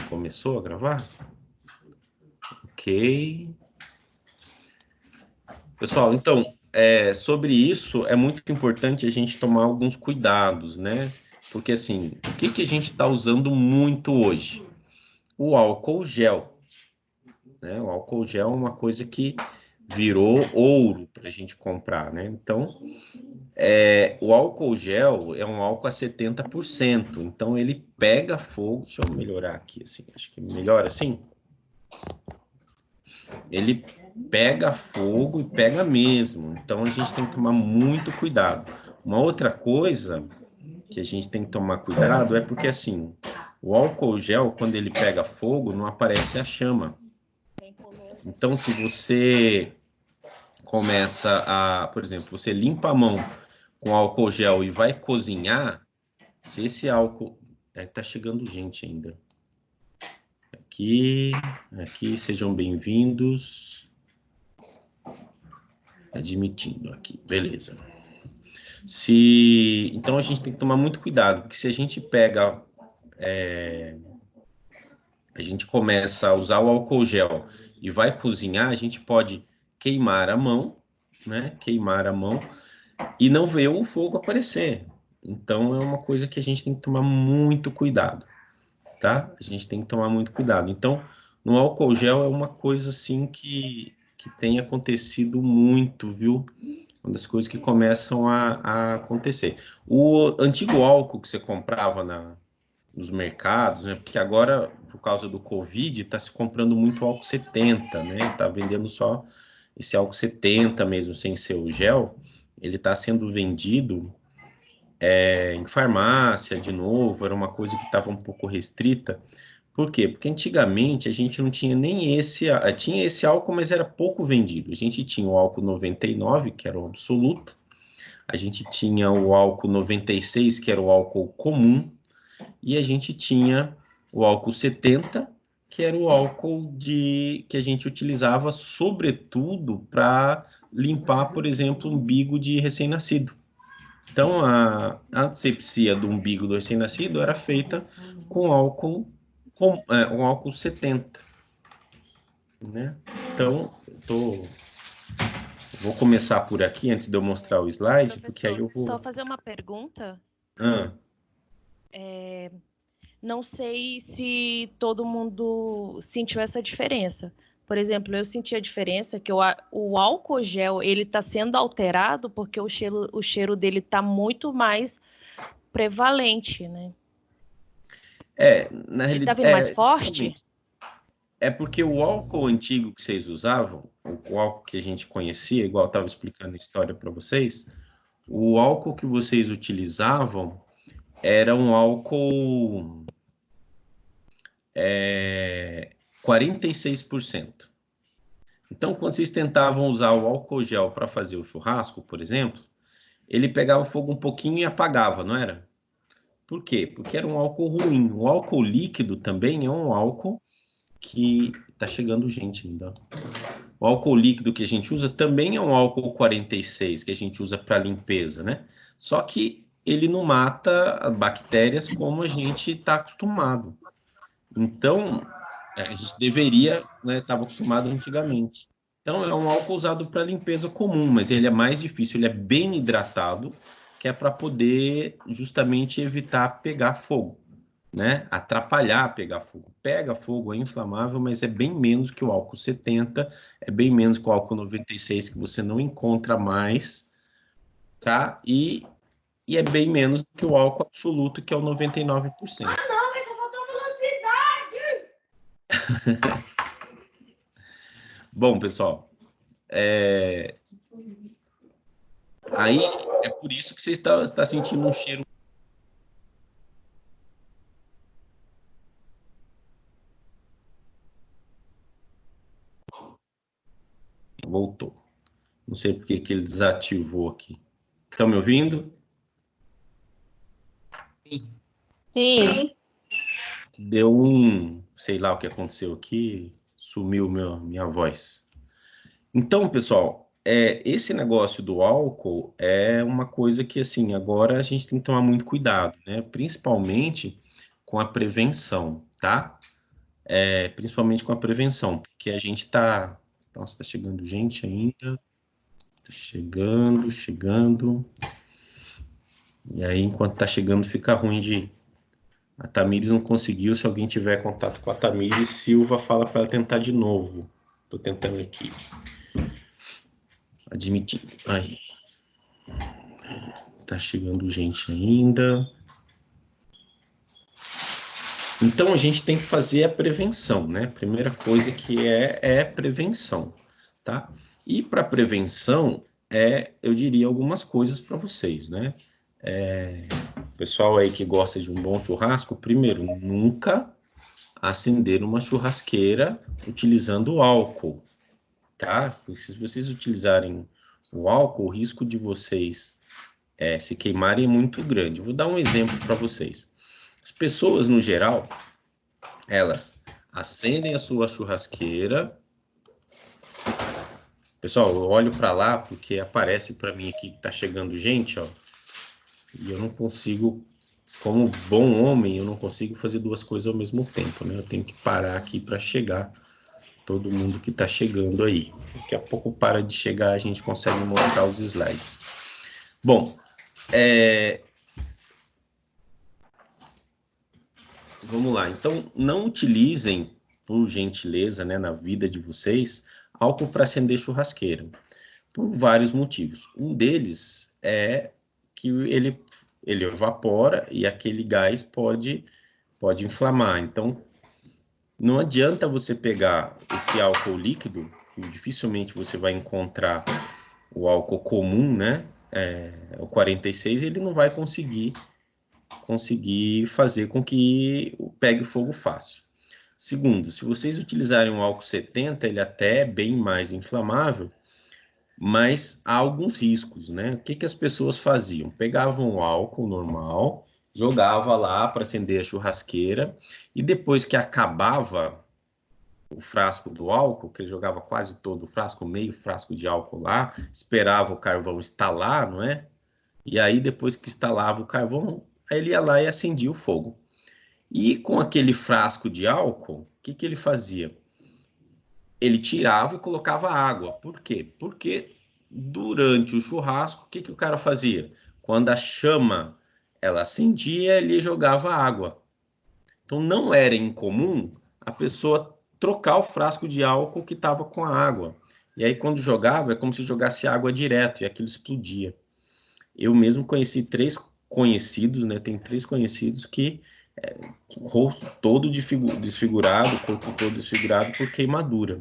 Começou a gravar? Ok. Pessoal, então, sobre isso, é muito importante a gente tomar alguns cuidados, né? Porque, assim, o que a gente está usando muito hoje? O álcool gel, né? O álcool gel é uma coisa que virou ouro para a gente comprar, né? Então, o álcool gel é um álcool a 70%, então ele pega fogo. Deixa eu melhorar aqui, assim, acho que melhor assim. Ele pega fogo e pega mesmo, então a gente tem que tomar muito cuidado. Uma outra coisa que a gente tem que tomar cuidado é porque, assim, o álcool gel, quando ele pega fogo, não aparece a chama. Então, se você começa por exemplo, você limpa a mão com álcool gel e vai cozinhar, se esse álcool... tá chegando gente ainda. Aqui, sejam bem-vindos. Admitindo aqui, beleza. Então a gente tem que tomar muito cuidado, porque se a gente pega, a gente começa a usar o álcool gel e vai cozinhar, a gente pode queimar a mão, né? Queimar a mão e não ver o fogo aparecer. Então é uma coisa que a gente tem que tomar muito cuidado, tá? A gente tem que tomar muito cuidado. Então, no álcool gel é uma coisa assim que tem acontecido muito, viu? Uma das coisas que começam a acontecer. O antigo álcool que você comprava nos mercados, né? Porque agora, por causa do Covid, está se comprando muito álcool 70, né? Está vendendo só esse álcool 70 mesmo, sem ser o gel. Ele está sendo vendido em farmácia, de novo, era uma coisa que estava um pouco restrita. Por quê? Porque antigamente a gente não tinha nem tinha esse álcool, mas era pouco vendido. A gente tinha o álcool 99, que era o absoluto, a gente tinha o álcool 96, que era o álcool comum, e a gente tinha o álcool 70, que era o álcool que a gente utilizava sobretudo para limpar, por exemplo, umbigo de recém-nascido. Então, a asepsia do umbigo do recém-nascido era feita com álcool, um álcool 70, né? Então, vou começar por aqui, antes de eu mostrar o slide, porque aí eu vou... Só fazer uma pergunta. Não sei se todo mundo sentiu essa diferença. Por exemplo, eu senti a diferença que o álcool gel ele está sendo alterado porque o cheiro dele está muito mais prevalente, né? Na Ele está realidade, vindo mais forte? é porque o álcool antigo que vocês usavam, o álcool que a gente conhecia, igual eu estava explicando a história para vocês, o álcool que vocês utilizavam era um álcool 46%. Então, quando vocês tentavam usar o álcool gel para fazer o churrasco, por exemplo, ele pegava fogo um pouquinho e apagava, não era? Por quê? Porque era um álcool ruim. O álcool líquido também é um álcool que... Tá chegando gente ainda. O álcool líquido que a gente usa também é um álcool 46, que a gente usa para limpeza, né? Só que ele não mata bactérias como a gente está acostumado. Então, a gente deveria, né, estava acostumado antigamente. Então, é um álcool usado para limpeza comum, mas ele é mais difícil, ele é bem hidratado, que é para poder justamente evitar pegar fogo, né? Atrapalhar pegar fogo. Pega fogo, é inflamável, mas é bem menos que o álcool 70, é bem menos que o álcool 96, que você não encontra mais, tá? E é bem menos do que o álcool absoluto, que é o 99%. Ah, não, mas só faltou velocidade! Bom, pessoal, aí é por isso que você está sentindo um cheiro. Voltou. Não sei por que ele desativou aqui. Estão me ouvindo? Sim. Deu sei lá o que aconteceu aqui, sumiu minha voz. Então, pessoal, esse negócio do álcool é uma coisa que, assim, agora a gente tem que tomar muito cuidado, né? Principalmente com a prevenção, tá? principalmente com a prevenção, porque a gente está... Nossa, está chegando gente ainda. Está chegando. E aí, enquanto está chegando, fica ruim de... A Tamires não conseguiu. Se alguém tiver contato com a Tamires, Silva, fala para ela tentar de novo. Estou tentando aqui. Admitir. Aí. Tá chegando gente ainda. Então, a gente tem que fazer a prevenção, né? A primeira coisa que é prevenção, tá? E para prevenção, eu diria algumas coisas para vocês, né? Pessoal aí que gosta de um bom churrasco, primeiro, nunca acender uma churrasqueira utilizando álcool, tá? Porque se vocês utilizarem o álcool, o risco de vocês se queimarem é muito grande. Vou dar um exemplo para vocês. As pessoas, no geral, elas acendem a sua churrasqueira. Pessoal, eu olho para lá porque aparece para mim aqui que tá chegando gente, ó. E eu não consigo, como bom homem, eu não consigo fazer duas coisas ao mesmo tempo, né? Eu tenho que parar aqui para chegar todo mundo que tá chegando aí. Daqui a pouco para de chegar, a gente consegue mostrar os slides. Bom, vamos lá. Então, não utilizem, por gentileza, né, na vida de vocês, álcool para acender churrasqueira, por vários motivos. Um deles é que ele evapora e aquele gás pode inflamar. Então, não adianta você pegar esse álcool líquido, que dificilmente você vai encontrar o álcool comum, né? O 46, ele não vai conseguir fazer com que pegue fogo fácil. Segundo, se vocês utilizarem um álcool 70, ele até é bem mais inflamável, mas há alguns riscos, né? O que que as pessoas faziam? Pegavam o álcool normal, jogava lá para acender a churrasqueira, e depois que acabava o frasco do álcool, que ele jogava quase todo o frasco, meio frasco de álcool lá, esperava o carvão estalar, não é? E aí, depois que instalava o carvão, aí ele ia lá e acendia o fogo. E com aquele frasco de álcool, o que que ele fazia? Ele tirava e colocava água. Por quê? Porque durante o churrasco, o que que o cara fazia? Quando a chama ela acendia, ele jogava água. Então não era incomum a pessoa trocar o frasco de álcool que estava com a água. E aí quando jogava, é como se jogasse água direto e aquilo explodia. Eu mesmo conheci 3 conhecidos, né? Tem 3 conhecidos que rosto todo desfigurado, corpo todo desfigurado por queimadura,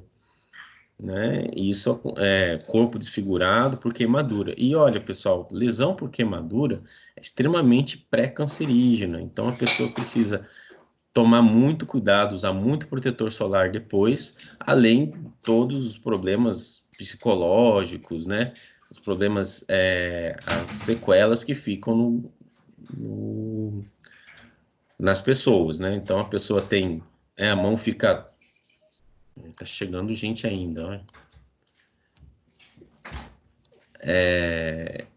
né? E isso é corpo desfigurado por queimadura. E olha, pessoal, lesão por queimadura é extremamente pré-cancerígena. Então a pessoa precisa tomar muito cuidado, usar muito protetor solar depois, além de todos os problemas psicológicos, né? Os problemas, as sequelas que ficam nas pessoas, né? Então a pessoa tem, a mão fica, tá chegando gente ainda, ó.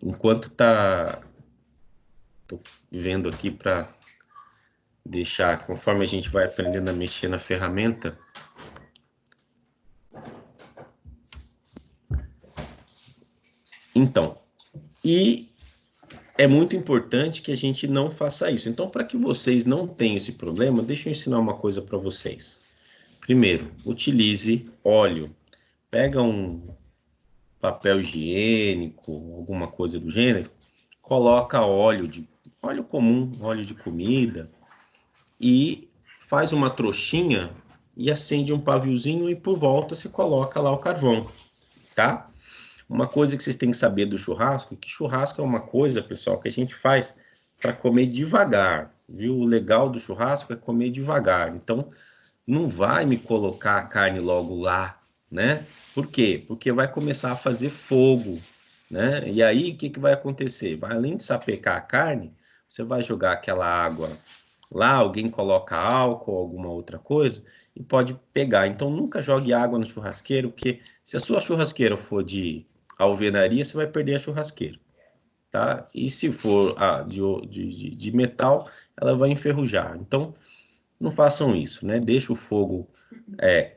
Enquanto tô vendo aqui para deixar, conforme a gente vai aprendendo a mexer na ferramenta. Então, e é muito importante que a gente não faça isso. Então, para que vocês não tenham esse problema, deixa eu ensinar uma coisa para vocês. Primeiro, utilize óleo. Pega um papel higiênico, alguma coisa do gênero, coloca óleo comum, óleo de comida, e faz uma trouxinha e acende um paviozinho e por volta se coloca lá o carvão, tá? Uma coisa que vocês têm que saber do churrasco, que churrasco é uma coisa, pessoal, que a gente faz para comer devagar, viu? O legal do churrasco é comer devagar. Então, não vai me colocar a carne logo lá, né? Por quê? Porque vai começar a fazer fogo, né? E aí, o que que vai acontecer? Vai, além de sapecar a carne, você vai jogar aquela água lá, alguém coloca álcool, alguma outra coisa, e pode pegar. Então, nunca jogue água no churrasqueiro, porque se a sua churrasqueira for de alvenaria, você vai perder a churrasqueira, tá? E se for de metal, ela vai enferrujar. Então, não façam isso, né? Deixa o fogo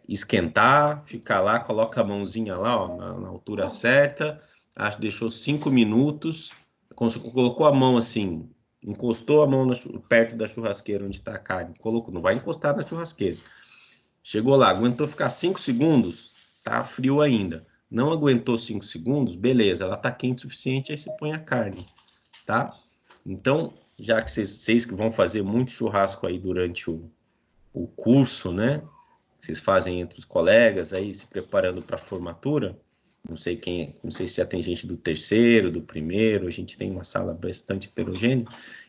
esquentar, ficar lá, coloca a mãozinha lá, ó, na altura certa, acho que deixou 5 minutos, colocou a mão assim, encostou a mão perto da churrasqueira onde está a carne, colocou, não vai encostar na churrasqueira. Chegou lá, aguentou ficar 5 segundos, tá frio ainda. Não aguentou 5 segundos, beleza, ela tá quente o suficiente, aí você põe a carne, tá? Então, já que vocês que vão fazer muito churrasco aí durante o curso, né? Vocês fazem entre os colegas aí, se preparando para a formatura. Não sei não sei se já tem gente do terceiro, do primeiro, a gente tem uma sala bastante heterogênea.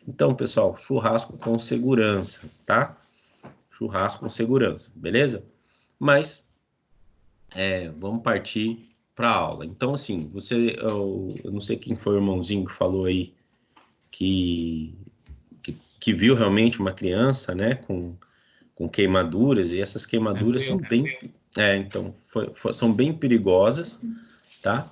Então, pessoal, churrasco com segurança, tá? Churrasco com segurança, beleza? Mas, vamos partir para a aula. Então, assim, eu não sei quem foi o irmãozinho que falou aí que viu realmente uma criança, né, com queimaduras, e essas queimaduras são bem, então, são bem perigosas, tá?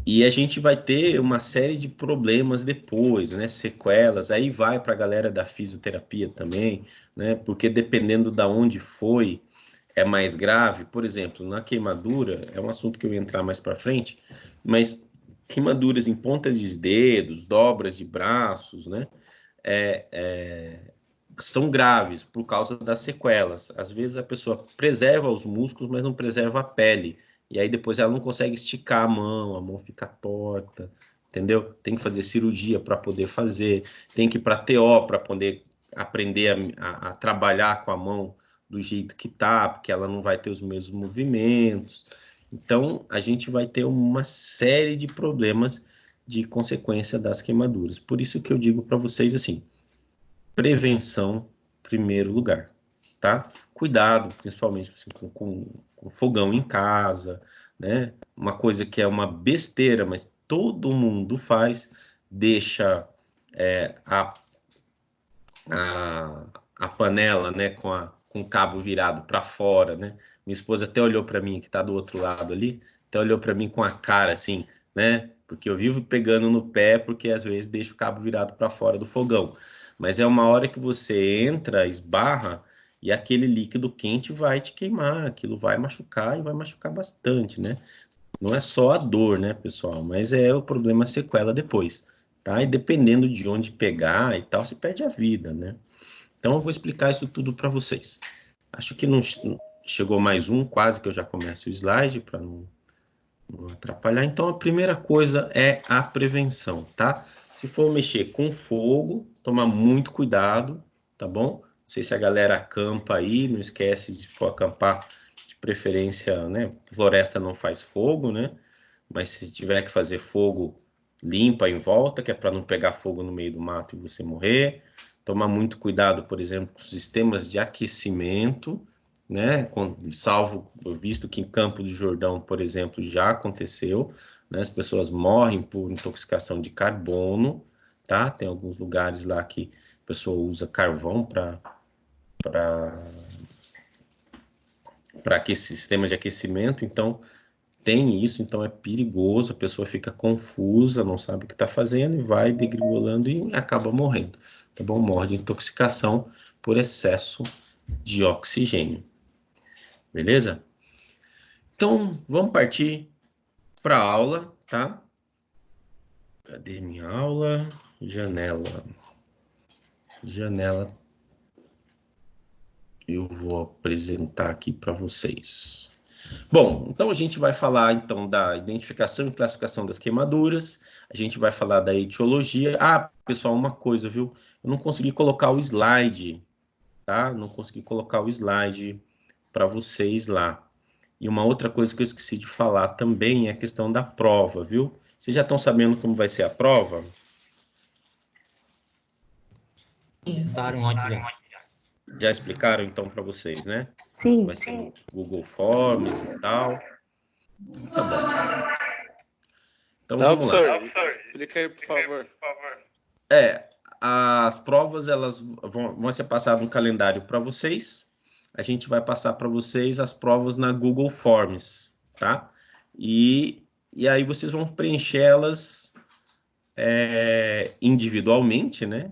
E a gente vai ter uma série de problemas depois, né? Sequelas, aí vai para a galera da fisioterapia também, né? Porque dependendo da onde foi, é mais grave. Por exemplo, na queimadura, é um assunto que eu ia entrar mais para frente, mas queimaduras em pontas de dedos, dobras de braços, né? São graves por causa das sequelas. Às vezes a pessoa preserva os músculos, mas não preserva a pele. E aí depois ela não consegue esticar a mão fica torta, entendeu? Tem que fazer cirurgia para poder fazer, tem que ir para TO para poder aprender a trabalhar com a mão do jeito que tá, porque ela não vai ter os mesmos movimentos. Então, a gente vai ter uma série de problemas de consequência das queimaduras. Por isso que eu digo para vocês assim, prevenção, primeiro lugar, tá? Cuidado, principalmente assim, com fogão em casa, né? Uma coisa que é uma besteira, mas todo mundo faz, deixa a panela, né, com o cabo virado para fora, né? Minha esposa até olhou para mim, que está do outro lado ali, até olhou para mim com a cara assim, né? Porque eu vivo pegando no pé, porque às vezes deixo o cabo virado para fora do fogão. Mas é uma hora que você entra, esbarra, e aquele líquido quente vai te queimar, aquilo vai machucar e vai machucar bastante, né? Não é só a dor, né, pessoal? Mas é o problema sequela depois, tá? E dependendo de onde pegar e tal, você perde a vida, né? Então eu vou explicar isso tudo para vocês. Acho que não chegou mais um, quase que eu já começo o slide para não atrapalhar. Então a primeira coisa é a prevenção, tá? Se for mexer com fogo, tomar muito cuidado, tá bom? Não sei se a galera acampa aí, não esquece de for acampar, de preferência, né? Floresta não faz fogo, né? Mas se tiver que fazer fogo, limpa em volta, que é para não pegar fogo no meio do mato e você morrer. Tomar muito cuidado, por exemplo, com sistemas de aquecimento, né? Salvo visto que em Campo do Jordão, por exemplo, já aconteceu, né? As pessoas morrem por intoxicação de carbono, tá? Tem alguns lugares lá que a pessoa usa carvão para aquecer sistema de aquecimento, então tem isso, então é perigoso, a pessoa fica confusa, não sabe o que está fazendo e vai degringolando e acaba morrendo, tá bom? Morre de intoxicação por excesso de oxigênio, beleza? Então, vamos partir para a aula, tá? Cadê minha aula? Janela. Janela. Eu vou apresentar aqui para vocês. Bom, então a gente vai falar então da identificação e classificação das queimaduras, a gente vai falar da etiologia. Ah, pessoal, uma coisa, viu? Eu não consegui colocar o slide, tá? Não consegui colocar o slide para vocês lá. E uma outra coisa que eu esqueci de falar também é a questão da prova, viu? Vocês já estão sabendo como vai ser a prova? Dar um áudio já. Já explicaram então para vocês, né? Sim. Vai ser no Google Forms e tal. Tá bom. Então vamos lá. Explica aí, por favor. As provas elas vão ser passadas um calendário para vocês. A gente vai passar para vocês as provas na Google Forms, tá? E aí vocês vão preencher elas individualmente, né?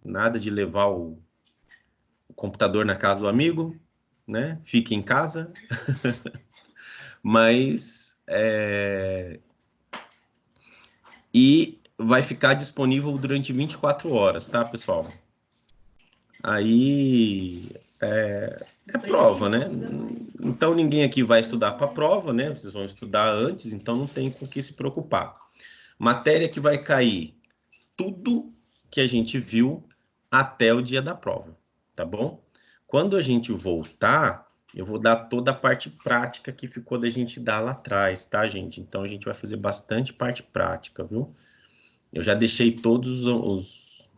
Nada de levar o computador na casa do amigo, né? Fique em casa. Mas e vai ficar disponível durante 24 horas, tá, pessoal? Aí é prova, né? Então ninguém aqui vai estudar para a prova, né? Vocês vão estudar antes, então não tem com o que se preocupar. Matéria que vai cair tudo que a gente viu até o dia da prova, tá bom? Quando a gente voltar, eu vou dar toda a parte prática que ficou da gente dar lá atrás, tá, gente? Então a gente vai fazer bastante parte prática, viu? Eu já deixei todos os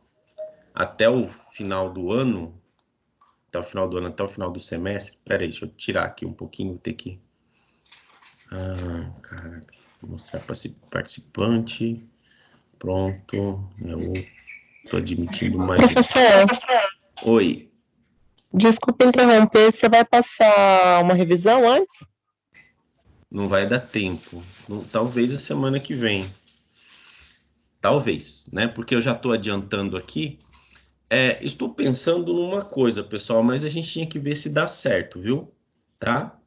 até o final do ano, até o final do semestre. Pera aí, deixa eu tirar aqui um pouquinho, vou ter que... caraca. Vou mostrar para participante. Pronto. Eu tô admitindo mais... Professor, Oi. desculpa interromper, você vai passar uma revisão antes? Não vai dar tempo. Talvez a semana que vem. Talvez, né? Porque eu já estou adiantando aqui. Estou pensando numa coisa, pessoal, mas a gente tinha que ver se dá certo, viu? Tá?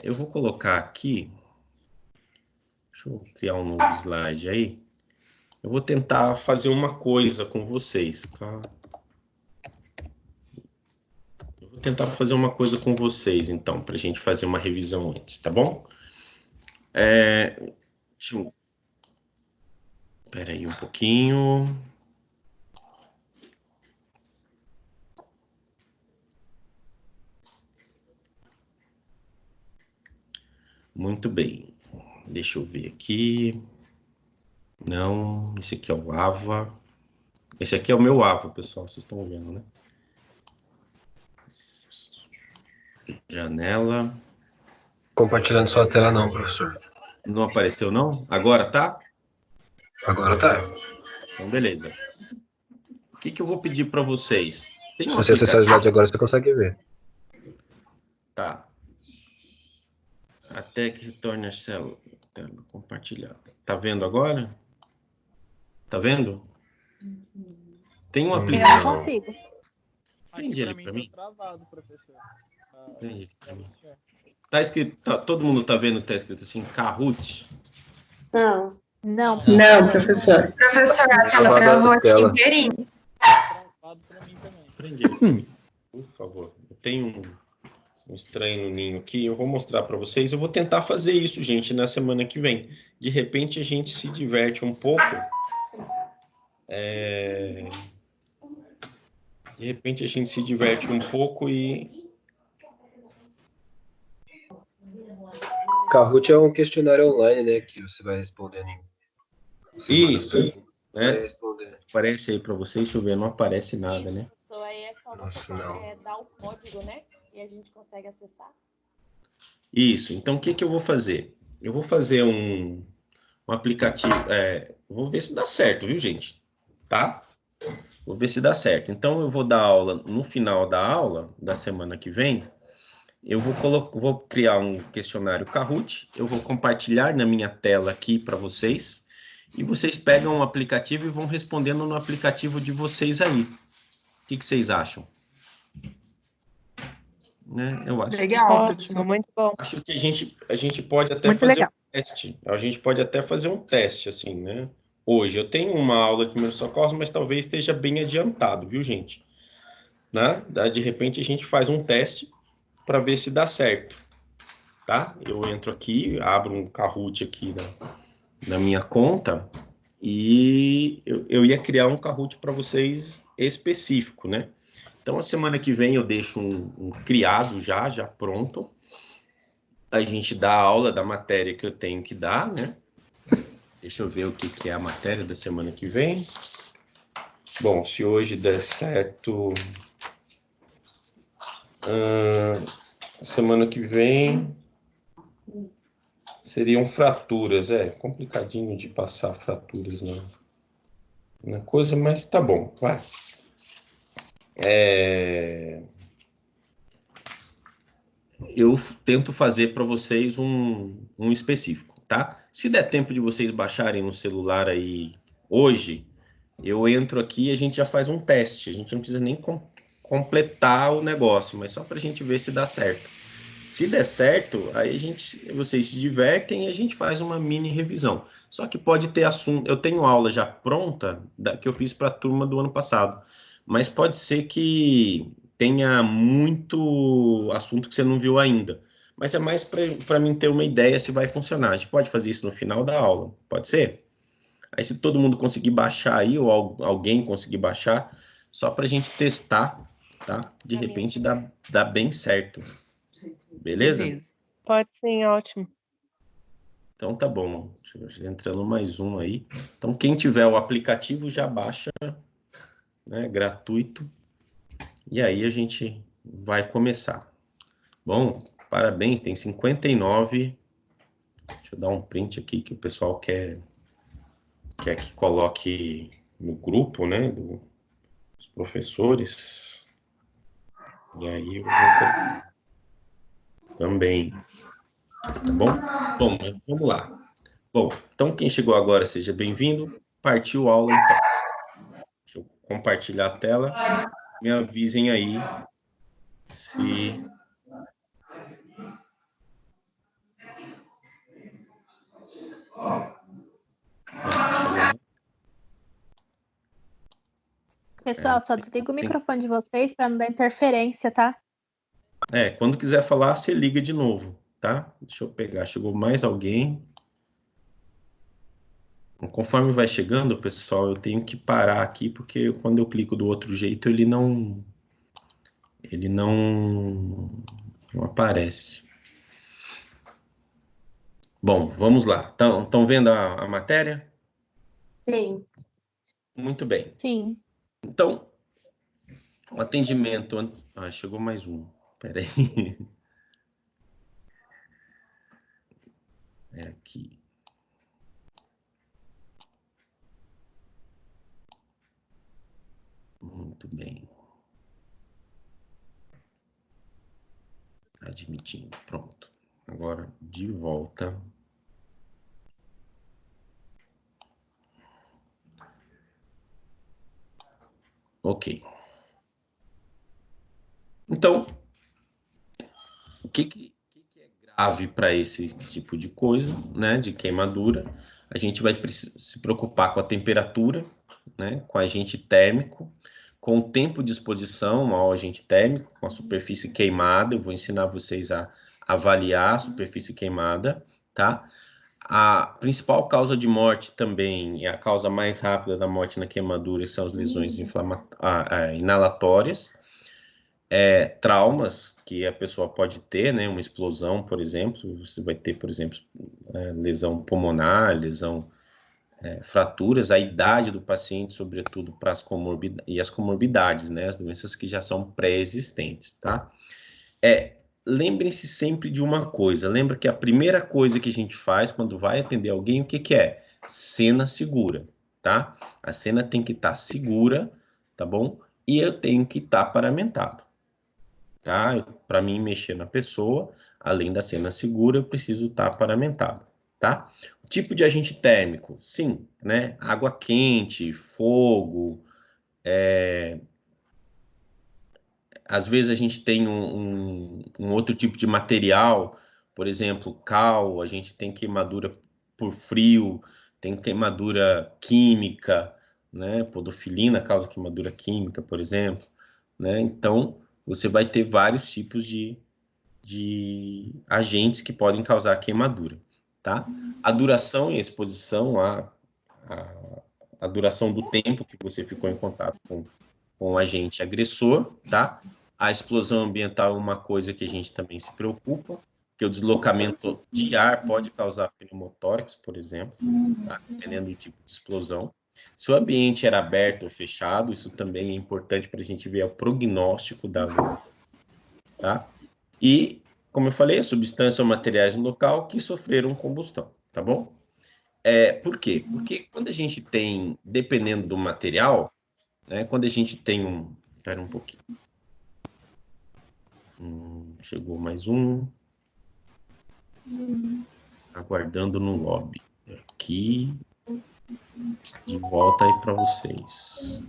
Eu vou colocar aqui. Deixa eu criar um novo slide aí. Eu vou tentar fazer uma coisa com vocês, tá? Eu vou tentar fazer uma coisa com vocês, então, para a gente fazer uma revisão antes, tá bom? Deixa eu... Espera aí um pouquinho. Muito bem. Deixa eu ver aqui. Não, esse aqui é o Ava. Esse aqui é o meu Ava, pessoal, vocês estão vendo, né? Janela. Compartilhando sua tela não, professor. Não apareceu, não? Agora tá? Agora tá. Então, beleza. O que eu vou pedir para vocês? Tem Se você acessar o slide agora, você consegue ver. Tá. Até que retorne a célula compartilhada. Tá vendo agora? Tá vendo? Tem um aplicativo. Eu consigo. Prende ele para mim. Travado, professor. Prende ele para mim. Tá escrito, todo mundo tá vendo que tá escrito assim, Kahoot? Não. Não. Não, professor. Professor, a tela travou aqui inteirinho. Travado pra mim também. Prende ele pra mim, por favor. Eu tenho um estranho no ninho aqui, eu vou mostrar para vocês. Eu vou tentar fazer isso, gente, na semana que vem. De repente a gente se diverte um pouco. De repente a gente se diverte um pouco e... Kahoot é um questionário online, né? Que você vai respondendo em... Isso, Vai né? responder. Aparece aí para vocês, deixa eu ver, não aparece nada, né? Então aí é só Nossa, você não. dar o código, né? E a gente consegue acessar. Isso, então o que eu vou fazer? Eu vou fazer um aplicativo, vou ver se dá certo, viu, gente? Tá? Vou ver se dá certo. Então, eu vou dar aula, no final da aula, da semana que vem, eu vou criar um questionário Kahoot, eu vou compartilhar na minha tela aqui para vocês, e vocês pegam o aplicativo e vão respondendo no aplicativo de vocês aí. O que vocês acham? Né? Eu acho. Legal, Ótimo, muito bom. Acho que a gente pode até Muito fazer legal. um teste. A gente pode até fazer um teste, assim, né? Hoje eu tenho uma aula de primeiros socorros, mas talvez esteja bem adiantado, viu, gente? Né? De repente a gente faz um teste para ver se dá certo, tá? Eu entro aqui, abro um Kahoot aqui na minha conta e eu ia criar um Kahoot para vocês específico, né? Então, a semana que vem eu deixo um criado já pronto. A gente dá a aula da matéria que eu tenho que dar, né? Deixa eu ver o que é a matéria da semana que vem. Bom, se hoje der certo... semana que vem... seriam fraturas. Complicadinho de passar fraturas na coisa, mas tá bom, vai. Eu tento fazer para vocês um específico, tá? Se der tempo de vocês baixarem no celular aí hoje, eu entro aqui e a gente já faz um teste. A gente não precisa nem completar o negócio, mas só para a gente ver se dá certo. Se der certo, aí vocês se divertem e a gente faz uma mini revisão. Só que pode ter assunto. Eu tenho aula já pronta que eu fiz para a turma do ano passado, mas pode ser que tenha muito assunto que você não viu ainda. Mas é mais para mim ter uma ideia se vai funcionar. A gente pode fazer isso no final da aula, pode ser? Aí se todo mundo conseguir baixar aí, ou alguém conseguir baixar, só para a gente testar, tá? De repente dá bem certo. Beleza? Pode sim, ótimo. Então tá bom. Entrando mais um aí. Então quem tiver o aplicativo já baixa, né? Gratuito. E aí a gente vai começar. Bom, parabéns, tem 59. Deixa eu dar um print aqui que o pessoal quer que coloque no grupo, né? Dos professores. E aí eu vou também. Tá bom? Bom, mas vamos lá. Bom, então quem chegou agora, seja bem-vindo. Partiu a aula, então. Deixa eu compartilhar a tela. Me avisem aí se... Pessoal, só desliga o microfone de vocês para não dar interferência, tá? Quando quiser falar, você liga de novo, tá? Deixa eu pegar. Chegou mais alguém. Conforme vai chegando, pessoal, eu tenho que parar aqui, porque quando eu clico do outro jeito, ele não aparece. Bom, vamos lá. Estão vendo a matéria? Sim. Muito bem. Sim. Então, o atendimento... chegou mais um. Espera aí. É aqui. Muito bem. Admitindo. Pronto. Agora, de volta. Ok. Então, o que é grave para esse tipo de coisa, né, de queimadura? A gente vai se preocupar com a temperatura, né, com o agente térmico, com o tempo de exposição ao agente térmico, com a superfície queimada. Eu vou ensinar vocês a avaliar a superfície queimada, tá? A principal causa de morte também, e a causa mais rápida da morte na queimadura, são as lesões inalatórias. Traumas que a pessoa pode ter, né? Uma explosão, por exemplo. Você vai ter, por exemplo, lesão pulmonar, fraturas, a idade do paciente, sobretudo para as comorbidades, né? As doenças que já são pré-existentes, tá? Lembrem-se sempre de uma coisa. Lembra que a primeira coisa que a gente faz quando vai atender alguém, o que é? Cena segura, tá? A cena tem que estar segura, tá bom? E eu tenho que estar paramentado, tá? Para mim mexer na pessoa, além da cena segura, eu preciso estar paramentado, tá? O tipo de agente térmico, sim, né? Água quente, fogo, às vezes a gente tem um outro tipo de material, por exemplo, cal, a gente tem queimadura por frio, tem queimadura química, né? Podofilina causa queimadura química, por exemplo, né? Então, você vai ter vários tipos de agentes que podem causar queimadura, tá? A duração e a exposição, a duração do tempo que você ficou em contato com o agente agressor, tá? A explosão ambiental é uma coisa que a gente também se preocupa, que o deslocamento de ar pode causar pneumotórax, por exemplo, tá? Dependendo do tipo de explosão. Se o ambiente era aberto ou fechado, isso também é importante para a gente ver o prognóstico da lesão, tá? E, como eu falei, substâncias ou materiais no local que sofreram combustão, tá bom? Por quê? Porque quando a gente tem, dependendo do material, né, quando a gente tem um... Espera um pouquinho. Chegou mais um. Aguardando no lobby. Aqui. De volta aí para vocês.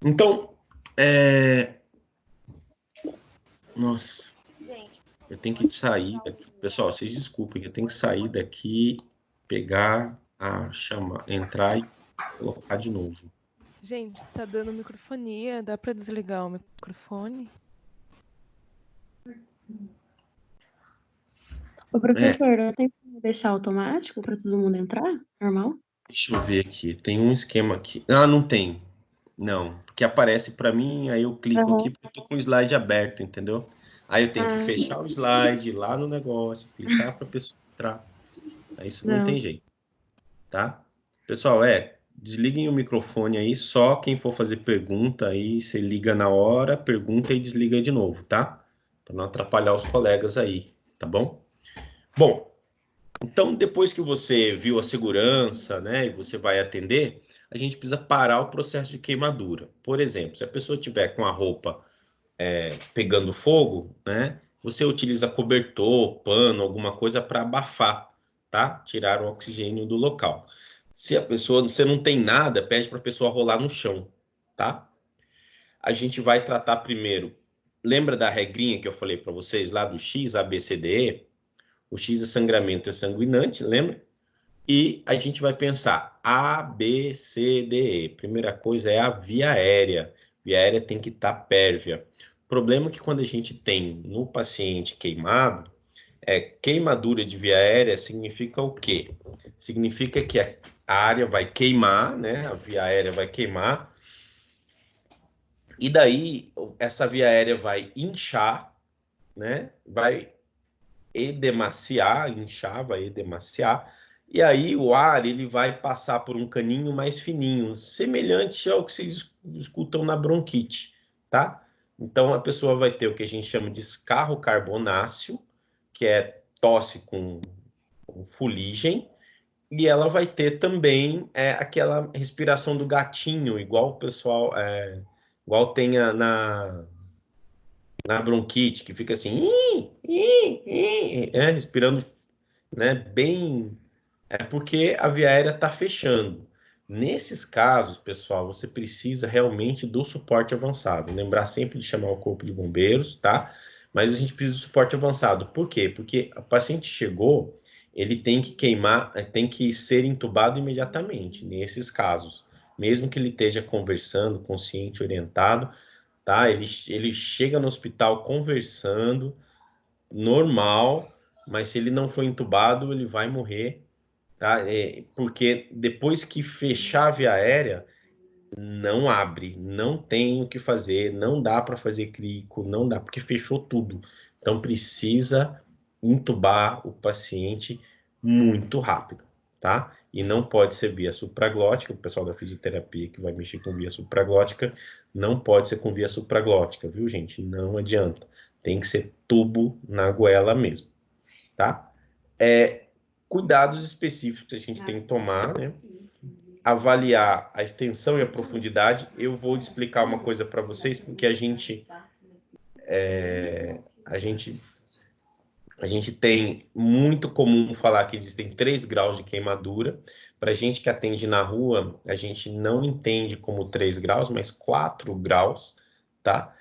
Então, nossa, eu tenho que sair daqui. Pessoal, vocês desculpem, eu tenho que sair daqui, pegar, entrar e colocar de novo. Gente, tá dando microfonia. Dá pra desligar o microfone? Ô, professor, não tem como deixar automático para todo mundo entrar? Normal? Deixa eu ver aqui. Tem um esquema aqui. Ah, não tem. Não, porque aparece para mim, aí eu clico aqui porque eu tô com o slide aberto, entendeu? Aí eu tenho que fechar o slide, ir lá no negócio, clicar para a pessoa entrar. Aí isso não tem jeito, tá? Pessoal, desliguem o microfone aí, só quem for fazer pergunta aí, você liga na hora, pergunta e desliga de novo, tá? Para não atrapalhar os colegas aí, tá bom? Bom, então depois que você viu a segurança, né, e você vai atender, a gente precisa parar o processo de queimadura. Por exemplo, se a pessoa tiver com a roupa pegando fogo, né, você utiliza cobertor, pano, alguma coisa para abafar, tá? Tirar o oxigênio do local. Se você não tem nada, pede para a pessoa rolar no chão, tá? A gente vai tratar primeiro. Lembra da regrinha que eu falei para vocês lá do X, A, B, C, D, E? O X é sangramento é sanguinante, lembra? E a gente vai pensar A, B, C, D, E. Primeira coisa é a via aérea. Via aérea tem que estar pérvia. O problema é que quando a gente tem no paciente queimado, queimadura de via aérea significa o quê? Significa que a área vai queimar, né? A via aérea vai queimar. E daí, essa via aérea vai inchar, né? Vai edemaciar, inchar, vai edemaciar. E aí o ar ele vai passar por um caninho mais fininho, semelhante ao que vocês escutam na bronquite, tá? Então a pessoa vai ter o que a gente chama de escarro carbonáceo, que é tosse com fuligem, e ela vai ter também aquela respiração do gatinho, igual o pessoal, igual tem na bronquite, que fica assim, respirando, né, bem, porque a via aérea está fechando. Nesses casos, pessoal, você precisa realmente do suporte avançado. Lembrar sempre de chamar o corpo de bombeiros, tá? Mas a gente precisa do suporte avançado. Por quê? Porque o paciente chegou, ele tem que queimar, tem que ser entubado imediatamente, nesses casos. Mesmo que ele esteja conversando, consciente, orientado, tá? Ele chega no hospital conversando, normal, mas se ele não for entubado, ele vai morrer, tá? Porque depois que fechar a via aérea, não abre, não tem o que fazer, não dá para fazer crico, não dá, porque fechou tudo. Então precisa entubar o paciente muito rápido, tá? E não pode ser via supraglótica, o pessoal da fisioterapia que vai mexer com via supraglótica, não pode ser com via supraglótica, viu, gente? Não adianta. Tem que ser tubo na goela mesmo, tá? Cuidados específicos que a gente tem que tomar, né? Avaliar a extensão e a profundidade. Eu vou explicar uma coisa para vocês, porque a gente tem muito comum falar que existem 3 graus de queimadura. Para a gente que atende na rua, a gente não entende como 3 graus, mas 4 graus, tá?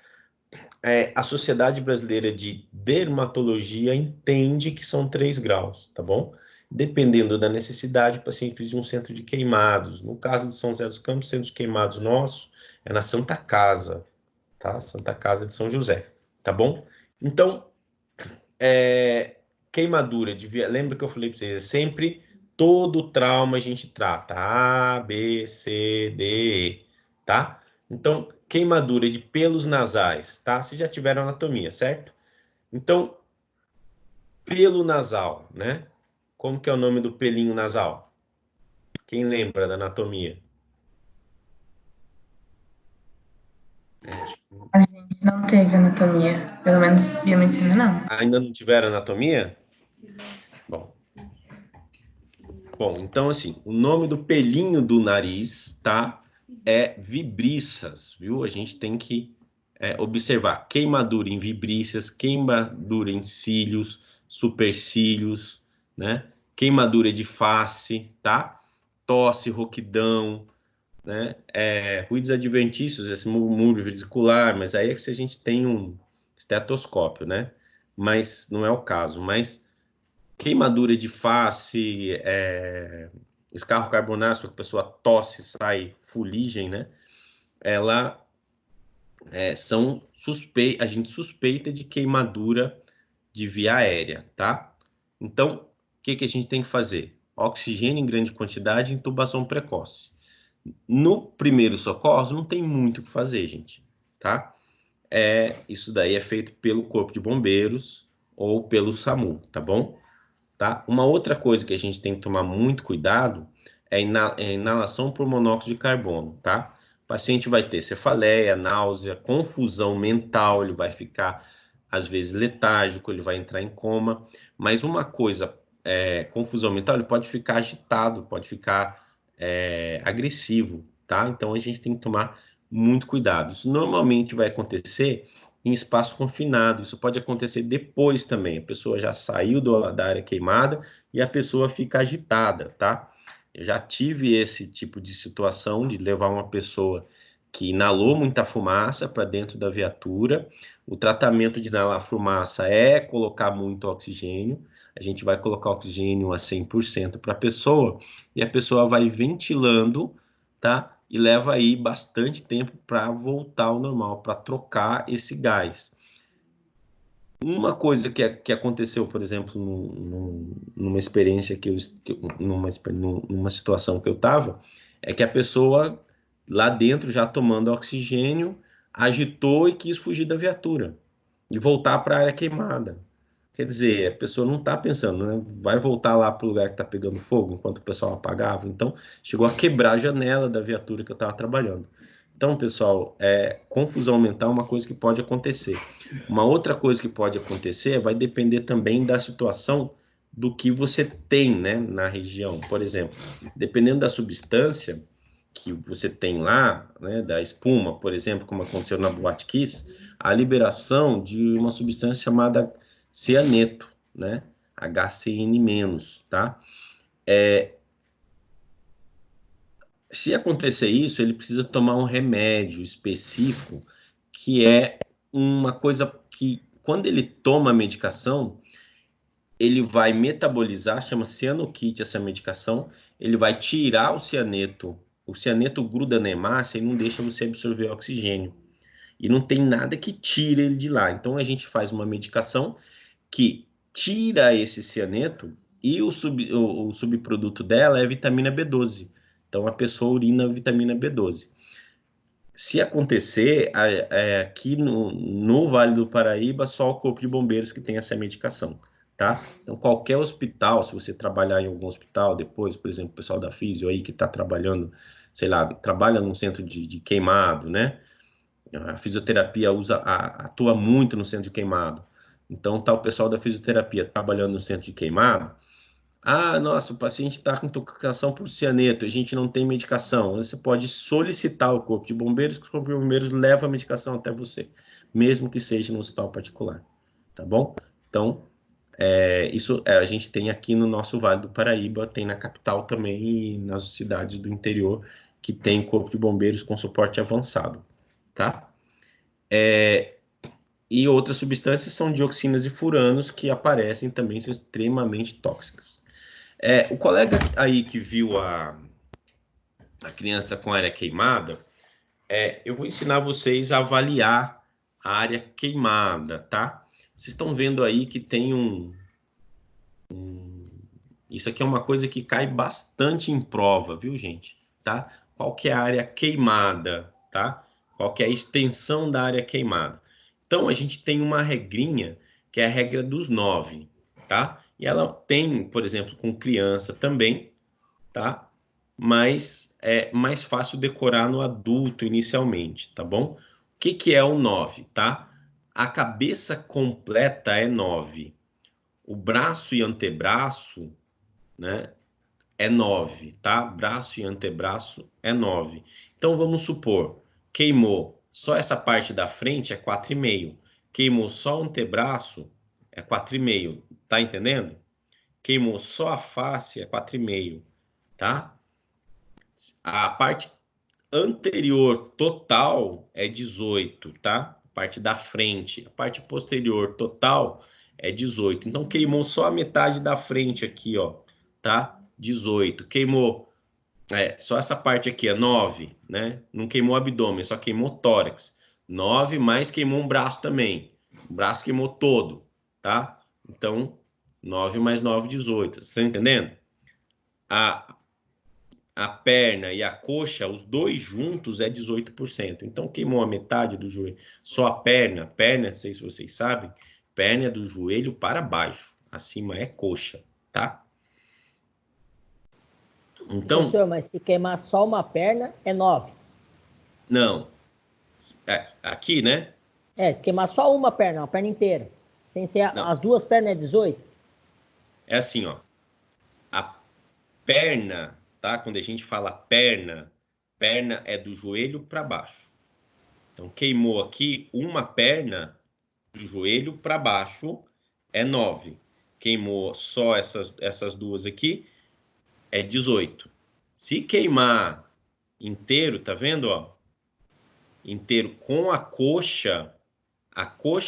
A Sociedade Brasileira de Dermatologia entende que são 3 graus, tá bom? Dependendo da necessidade, o paciente precisa de um centro de queimados. No caso de São José dos Campos, centro de queimados nosso é na Santa Casa, tá? Santa Casa de São José, tá bom? Então, queimadura de via... Lembra que eu falei para vocês, sempre todo trauma a gente trata, A, B, C, D, E, tá? Então, queimadura de pelos nasais, tá? Vocês já tiveram anatomia, certo? Então, pelo nasal, né? Como que é o nome do pelinho nasal? Quem lembra da anatomia? A gente não teve anatomia, pelo menos biomedicina não. Ainda não tiveram anatomia? Bom, então assim, o nome do pelinho do nariz, tá? É vibriças, viu? A gente tem que observar queimadura em vibriças, queimadura em cílios, supercílios, né? queimadura de face, tá? Tosse, rouquidão, né? Ruídos adventícios, esse murmúrio vesicular, mas aí é que se a gente tem um estetoscópio, né? Mas não é o caso. Mas queimadura de face, escarro carbonáceo, que a pessoa tosse, sai fuligem, né? Ela a gente suspeita de queimadura de via aérea, tá? Então, o que a gente tem que fazer? Oxigênio em grande quantidade e intubação precoce. No primeiro socorro, não tem muito o que fazer, gente, tá? Isso daí é feito pelo Corpo de Bombeiros ou pelo SAMU, tá bom? Tá? Uma outra coisa que a gente tem que tomar muito cuidado é a inalação por monóxido de carbono, tá? O paciente vai ter cefaleia, náusea, confusão mental, ele vai ficar, às vezes, letárgico, ele vai entrar em coma. Mas uma coisa, confusão mental, ele pode ficar agitado, pode ficar agressivo, tá? Então, a gente tem que tomar muito cuidado. Isso normalmente vai acontecer em espaço confinado, isso pode acontecer depois também, a pessoa já saiu da área queimada e a pessoa fica agitada, tá? Eu já tive esse tipo de situação de levar uma pessoa que inalou muita fumaça para dentro da viatura. O tratamento de inalar fumaça é colocar muito oxigênio, a gente vai colocar oxigênio a 100% para a pessoa e a pessoa vai ventilando, tá? E leva aí bastante tempo para voltar ao normal, para trocar esse gás. Uma coisa que aconteceu, por exemplo, numa experiência numa situação que eu estava, é que a pessoa lá dentro, já tomando oxigênio, agitou e quis fugir da viatura e voltar para a área queimada. Quer dizer, a pessoa não está pensando, né? Vai voltar lá para o lugar que está pegando fogo enquanto o pessoal apagava. Então, chegou a quebrar a janela da viatura que eu estava trabalhando. Então, pessoal, confusão mental é uma coisa que pode acontecer. Uma outra coisa que pode acontecer vai depender também da situação do que você tem, né, na região. Por exemplo, dependendo da substância que você tem lá, né, da espuma, por exemplo, como aconteceu na Boate Kiss, a liberação de uma substância chamada cianeto, né? HCN-, tá? Se acontecer isso, ele precisa tomar um remédio específico, que é uma coisa que, quando ele toma a medicação, ele vai metabolizar, chama cianokit essa medicação, ele vai tirar o cianeto gruda na hemácia e não deixa você absorver oxigênio. E não tem nada que tire ele de lá. Então, a gente faz uma medicação que tira esse cianeto e o subproduto dela é vitamina B12. Então, a pessoa urina vitamina B12. Se acontecer, aqui no Vale do Paraíba, só o Corpo de Bombeiros que tem essa medicação, tá? Então, qualquer hospital, se você trabalhar em algum hospital depois, por exemplo, o pessoal da Físio aí que está trabalhando, sei lá, trabalha num centro de queimado, né? A fisioterapia atua muito no centro de queimado. Então, tá o pessoal da fisioterapia trabalhando no centro de queimado. Ah, nossa, o paciente está com intoxicação por cianeto, a gente não tem medicação. Você pode solicitar o Corpo de Bombeiros, que o Corpo de Bombeiros leva a medicação até você, mesmo que seja no hospital particular, tá bom? Então, isso a gente tem aqui no nosso Vale do Paraíba, tem na capital também e nas cidades do interior que tem Corpo de Bombeiros com suporte avançado, tá? E outras substâncias são dioxinas e furanos que aparecem também, são extremamente tóxicas. O colega aí que viu a criança com área queimada, eu vou ensinar vocês a avaliar a área queimada, tá? Vocês estão vendo aí que tem isso aqui é uma coisa que cai bastante em prova, viu, gente? Tá? Qual que é a área queimada, tá? Qual que é a extensão da área queimada? Então, a gente tem uma regrinha, que é a regra dos 9, tá? E ela tem, por exemplo, com criança também, tá? Mas é mais fácil decorar no adulto inicialmente, tá bom? O que é o 9, tá? A cabeça completa é 9. O braço e antebraço, né, é 9, tá? Braço e antebraço é 9. Então, vamos supor, queimou só essa parte da frente é 4,5. Queimou só o antebraço é 4,5. Tá entendendo? Queimou só a face, é 4,5, tá? A parte anterior total é 18, tá? A parte da frente. A parte posterior total é 18. Então, queimou só a metade da frente aqui, ó, tá? 18. Queimou só essa parte aqui, é 9, né? Não queimou o abdômen, só queimou o tórax. 9, mais queimou um braço também. O braço queimou todo, tá? Então, 9 mais 9, 18. Você tá entendendo? A perna e a coxa, os dois juntos é 18%. Então, queimou a metade do joelho. Só a perna, não sei se vocês sabem, perna é do joelho para baixo. Acima é coxa, tá? Então, professor, mas se queimar só uma perna, é 9. Não. Aqui, né? Se queimar só uma perna inteira. Sem ser as duas pernas é 18. É assim, ó. A perna, tá? Quando a gente fala perna é do joelho para baixo. Então, queimou aqui uma perna do joelho para baixo é 9. Queimou só essas duas aqui é 18. Se queimar inteiro, tá vendo, ó? Inteiro com a coxa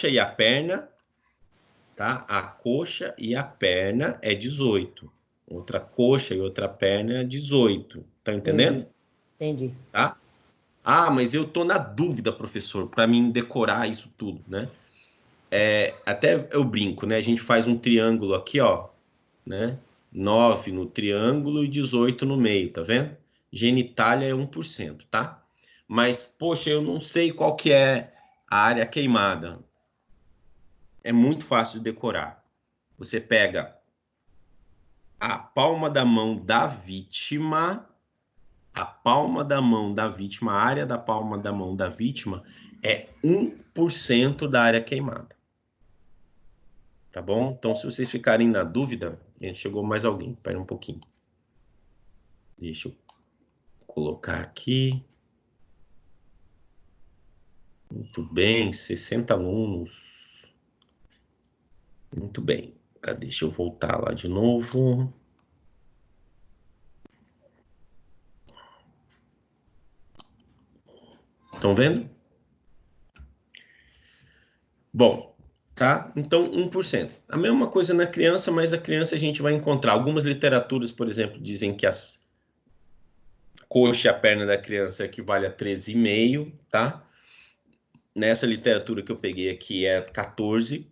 e a perna, tá? A coxa e a perna é 18. Outra coxa e outra perna é 18. Tá entendendo? Entendi. Tá? Mas eu tô na dúvida, professor, para mim decorar isso tudo, né? Até eu brinco, né? A gente faz um triângulo aqui, ó, né? 9 no triângulo e 18 no meio, tá vendo? Genitália é 1%, tá? Mas, poxa, eu não sei qual que é a área queimada. É muito fácil de decorar. Você pega a palma da mão da vítima, a área da palma da mão da vítima é 1% da área queimada. Tá bom? Então, se vocês ficarem na dúvida, a gente chegou mais alguém. Espera um pouquinho. Deixa eu colocar aqui. Muito bem, 60 alunos. Muito bem. Deixa eu voltar lá de novo. Estão vendo? Bom, tá? Então, 1%. A mesma coisa na criança, mas a criança a gente vai encontrar. Algumas literaturas, por exemplo, dizem que as coxa e a perna da criança equivale a 13,5, tá? Nessa literatura que eu peguei aqui é 14.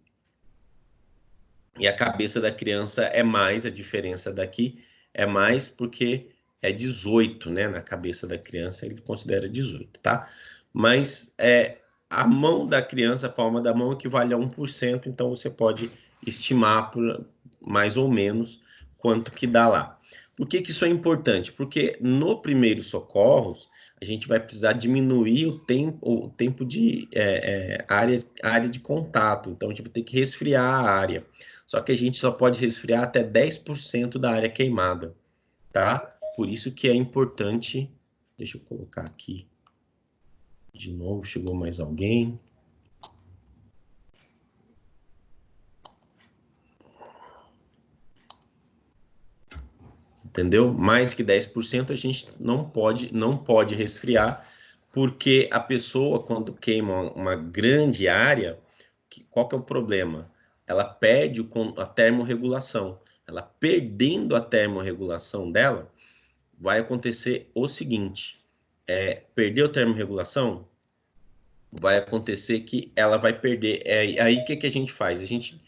E a cabeça da criança é mais, a diferença daqui é mais porque é 18, né? Na cabeça da criança ele considera 18, tá? Mas a mão da criança, a palma da mão, equivale a 1%, então você pode estimar por mais ou menos quanto que dá lá. Por que isso é importante? Porque no primeiro socorros, a gente vai precisar diminuir o tempo de área de contato, então a gente vai ter que resfriar a área. Só que a gente só pode resfriar até 10% da área queimada, tá? Por isso que é importante... Deixa eu colocar aqui. De novo, chegou mais alguém. Entendeu? Mais que 10% a gente não pode resfriar, porque a pessoa, quando queima uma grande área, qual que é o problema? Ela perde a termorregulação. Ela perdendo a termorregulação dela, vai acontecer o seguinte: perdeu a termorregulação, vai acontecer que ela vai perder. Aí o que a gente faz? A gente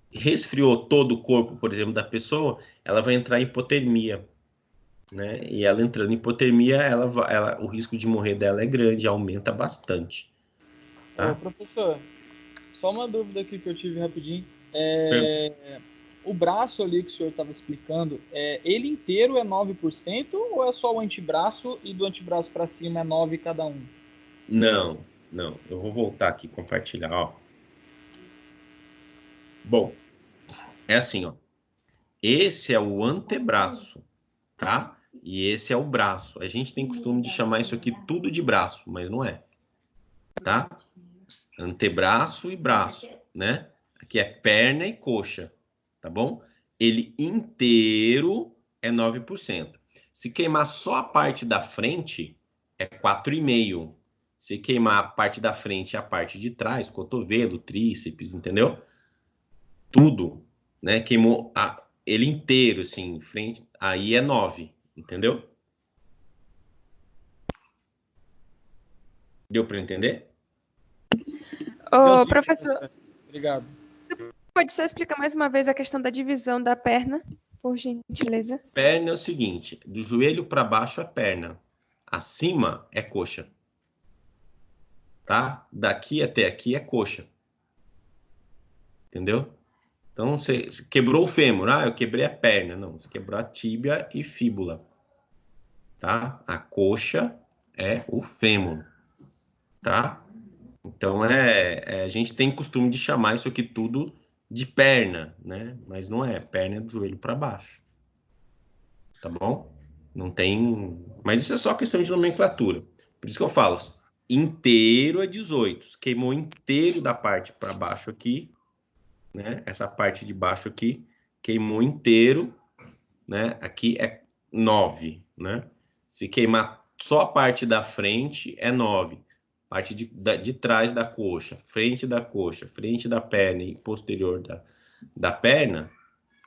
resfriou todo o corpo, por exemplo, da pessoa, ela vai entrar em hipotermia, né? E ela entrando em hipotermia, o risco de morrer dela é grande, aumenta bastante. Tá? Ô, professor, só uma dúvida aqui que eu tive rapidinho. O braço ali que o senhor estava explicando, ele inteiro é 9% ou é só o antebraço e do antebraço para cima é 9 cada um? Não. Eu vou voltar aqui e compartilhar, ó. Bom, é assim, ó. Esse é o antebraço, tá? E esse é o braço. A gente tem costume de chamar isso aqui tudo de braço, mas não é, tá? Antebraço e braço, né? Aqui é perna e coxa, tá bom? ele inteiro é 9%. Se queimar só a parte da frente, é 4,5%. Se queimar a parte da frente e a parte de trás, cotovelo, tríceps, entendeu? Tudo, né? Queimou ele inteiro, assim, frente, aí é 9%, entendeu? Deu para entender? Ô, professor, Obrigado. você pode só explicar mais uma vez a questão da divisão da perna, por gentileza? Perna é o seguinte, do joelho para baixo é perna, acima é coxa. Tá? Daqui até aqui é coxa. Entendeu? Então, você quebrou o fêmur. Ah, eu quebrei a perna. Não, você quebrou a tíbia e fíbula. Tá? A coxa é o fêmur. Tá? Então, a gente tem costume de chamar isso aqui tudo de perna, né? Mas não é. Perna é do joelho para baixo. Tá bom? Não tem... Mas isso é só questão de nomenclatura. Por isso que eu falo, inteiro é 18. Queimou inteiro da parte para baixo aqui, né? Essa parte de baixo aqui, queimou inteiro, né? Aqui é 9, né? Se queimar só a parte da frente, é 9. Parte de trás da coxa, frente da coxa, frente da perna e posterior da perna,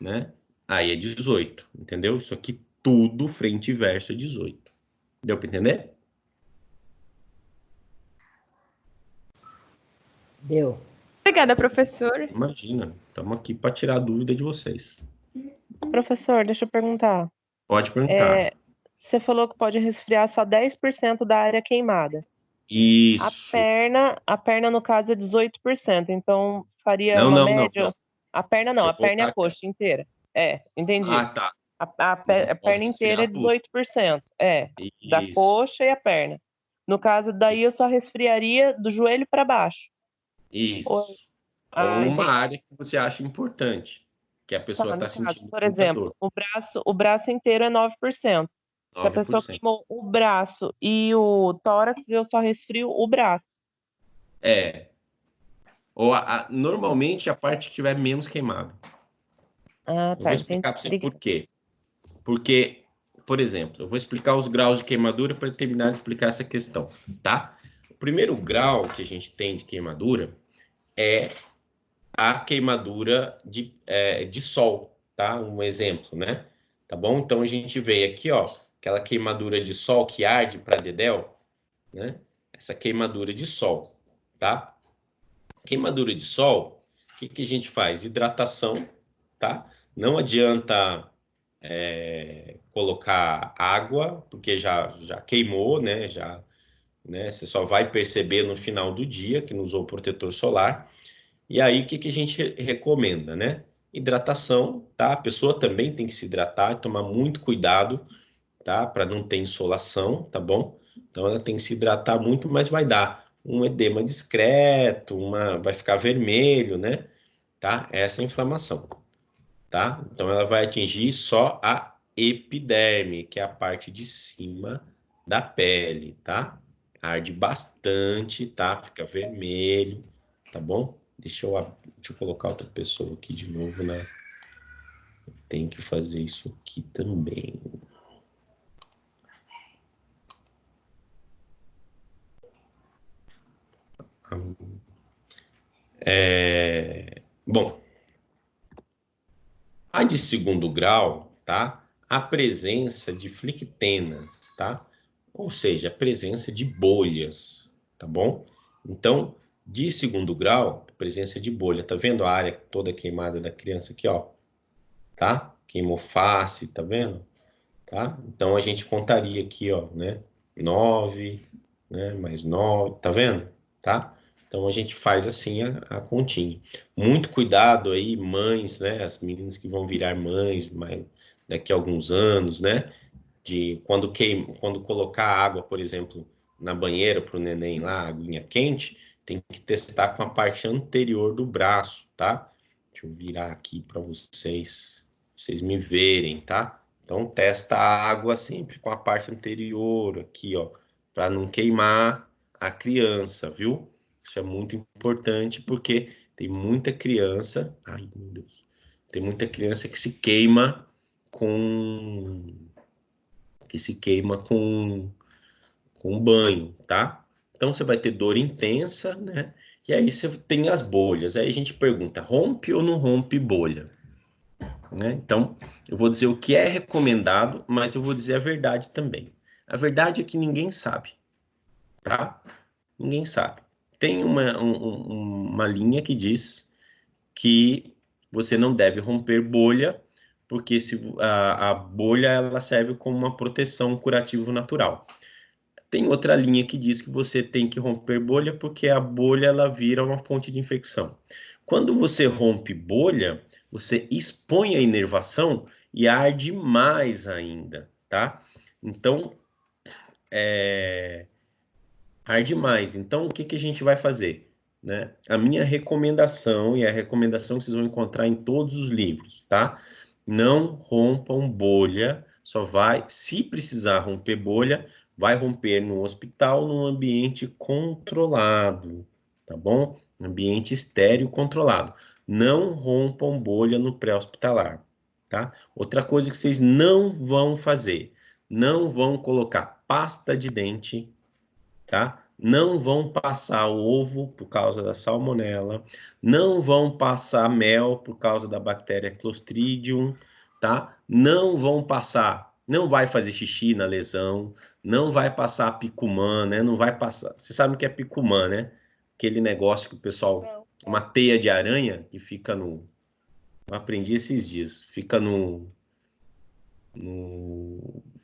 né? Aí é 18, entendeu? Isso aqui tudo frente e verso é 18. Deu para entender? Deu. Obrigada, professor. Imagina, estamos aqui para tirar a dúvida de vocês. Professor, deixa eu perguntar. Pode perguntar. Você falou que pode resfriar só 10% da área queimada. Isso. A perna no caso é 18%, então faria Não, uma não, média. não. A perna não, a perna é a coxa inteira. Entendi. Ah, tá. A perna inteira é 18%. Da Isso. coxa e a perna. No caso, daí eu só resfriaria do joelho para baixo. Isso. Ou uma entendi. área que você acha importante, que a pessoa está sentindo por muita exemplo, dor. o braço inteiro é 9%. Se a pessoa 9%. queimou o braço e o tórax, eu só resfrio o braço. Ou normalmente a parte que tiver menos queimada. Ah, Eu tá. vou explicar para você por quê. Porque, por exemplo, eu vou explicar os graus de queimadura para terminar de explicar essa questão, tá? O primeiro grau que a gente tem de queimadura é a queimadura de sol, tá? Um exemplo, né? Tá bom? Então a gente vê aqui, ó, aquela queimadura de sol que arde para dedéu, né? Essa queimadura de sol, tá? Queimadura de sol, o que a gente faz? Hidratação, tá? Não adianta colocar água, porque já queimou, né? Você só vai perceber no final do dia que não usou protetor solar. E aí, o que a gente recomenda, né? Hidratação, tá? A pessoa também tem que se hidratar e tomar muito cuidado, tá? Para não ter insolação, tá bom? Então, ela tem que se hidratar muito, mas vai dar um edema discreto, vai ficar vermelho, né? Tá? Essa é a inflamação, tá? Então, ela vai atingir só a epiderme, que é a parte de cima da pele, tá? Arde bastante, tá? Fica vermelho, tá bom? Deixa eu colocar outra pessoa aqui de novo, né? Tem que fazer isso aqui também. Bom, a de segundo grau, tá? A presença de flictenas, tá? Ou seja, a presença de bolhas, tá bom? Então, de segundo grau, presença de bolha. Tá vendo a área toda queimada da criança aqui, ó? Tá? Queimou face, tá vendo? Tá? Então, a gente contaria aqui, ó, né? 9, né? Mais 9, tá vendo? Tá? Então, a gente faz assim a continha. Muito cuidado aí, mães, né? As meninas que vão virar mães daqui a alguns anos, né? De quando colocar água, por exemplo, na banheira para o neném lá, aguinha quente, tem que testar com a parte anterior do braço, tá? Deixa eu virar aqui para vocês me verem, tá? Então, testa a água sempre com a parte anterior aqui, ó, para não queimar a criança, viu? Isso é muito importante porque tem muita criança... Ai, meu Deus. Tem muita criança que se queima com banho, tá? Então você vai ter dor intensa, né? E aí você tem as bolhas. Aí a gente pergunta, rompe ou não rompe bolha? Né? Então, eu vou dizer o que é recomendado, mas eu vou dizer a verdade também. A verdade é que ninguém sabe, tá? Ninguém sabe. Tem uma linha que diz que você não deve romper bolha, porque a bolha ela serve como uma proteção curativo natural. Tem outra linha que diz que você tem que romper bolha porque a bolha ela vira uma fonte de infecção. Quando você rompe bolha, você expõe a inervação e arde mais ainda, tá? Então, arde mais. Então, o que a gente vai fazer? Né? A minha recomendação, e a recomendação que vocês vão encontrar em todos os livros, tá? Não rompam bolha, só vai, se precisar romper bolha, vai romper no hospital, num ambiente controlado, tá bom? Ambiente estéril controlado. Não rompam bolha no pré-hospitalar, tá? Outra coisa que vocês não vão fazer, não vão colocar pasta de dente, tá? Não vão passar ovo por causa da salmonela, não vão passar mel por causa da bactéria Clostridium, tá? Não vão passar, não vai fazer xixi na lesão, não vai passar picumã, né? Não vai passar. Você sabe o que é picumã, né? Aquele negócio que o pessoal, uma teia de aranha que fica no, eu aprendi esses dias, fica no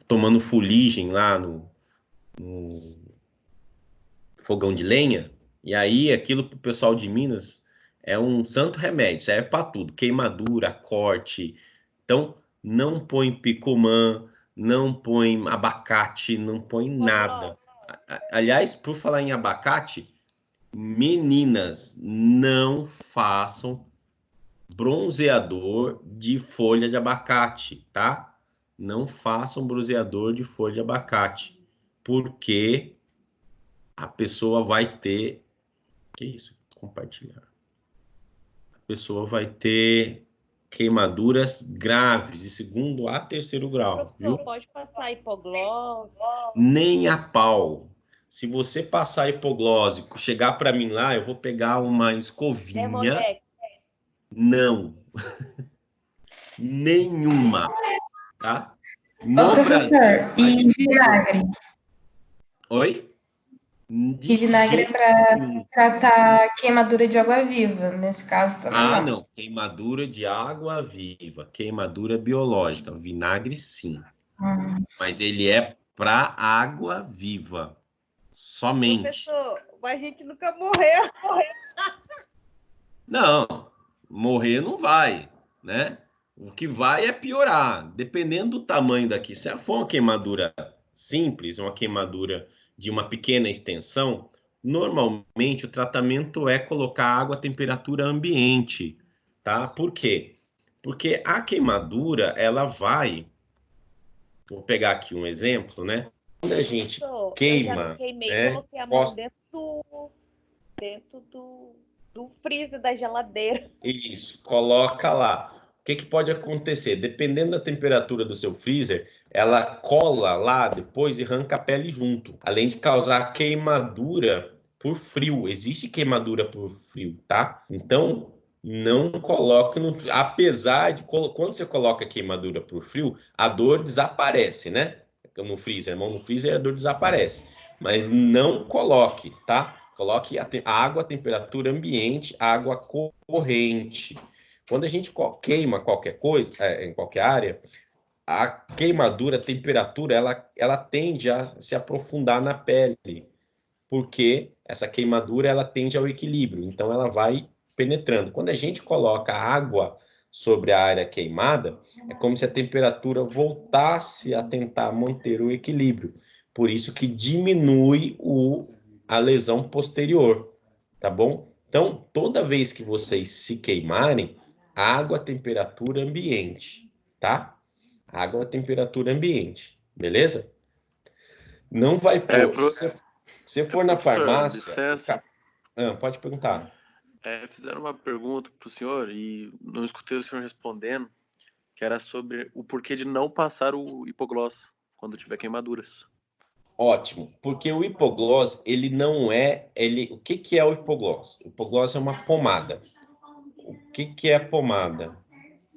tomando fuligem lá no fogão de lenha, e aí aquilo pro pessoal de Minas é um santo remédio, serve para tudo, queimadura, corte. Então, não põe picumã, não põe abacate, não põe nada. Aliás, por falar em abacate, meninas, não façam bronzeador de folha de abacate, tá? Não façam bronzeador de folha de abacate, porque a pessoa vai ter... Que isso? Compartilhar. A pessoa vai ter queimaduras graves, de 2º a 3º grau, viu? Pode passar hipoglose. Nem a pau. Se você passar hipoglose, chegar para mim lá, eu vou pegar uma escovinha. Dermotec. Não. Nenhuma. Tá? Ô, professor, e vinagre? Oi? Que vinagre é para tratar queimadura de água viva, nesse caso também. Não. Queimadura de água viva, queimadura biológica, vinagre sim. Mas ele é para água viva, somente. Professor, a gente nunca morreu. Não, morrer não vai, né? O que vai é piorar, dependendo do tamanho daqui. Se for uma queimadura simples, uma queimadura de uma pequena extensão, normalmente o tratamento é colocar água a temperatura ambiente, tá? Por quê? Porque a queimadura, ela vai... Vou pegar aqui um exemplo, né? Quando a gente queima... Eu já queimei, coloquei a mão dentro do freezer da geladeira. Isso, coloca lá. O que pode acontecer? Dependendo da temperatura do seu freezer, ela cola lá depois e arranca a pele junto. Além de causar queimadura por frio. Existe queimadura por frio, tá? Então, não coloque no frio. Apesar de, quando você coloca queimadura por frio, a dor desaparece, né? No freezer, no freezer a dor desaparece. Mas não coloque, tá? Coloque a água a temperatura ambiente, água corrente. Quando a gente queima qualquer coisa, em qualquer área, a queimadura, a temperatura, ela tende a se aprofundar na pele, porque essa queimadura, ela tende ao equilíbrio, então ela vai penetrando. Quando a gente coloca água sobre a área queimada, é como se a temperatura voltasse a tentar manter o equilíbrio. Por isso que diminui a lesão posterior, tá bom? Então, toda vez que vocês se queimarem, água a temperatura ambiente, tá? Água a temperatura ambiente, beleza? Não vai pôr. Se você for na farmácia... pode perguntar. Fizeram uma pergunta para o senhor e não escutei o senhor respondendo, que era sobre o porquê de não passar o hipoglós quando tiver queimaduras. Ótimo, porque o hipoglós, ele não é... O que é o hipoglós? O hipoglós é uma pomada. O que é a pomada?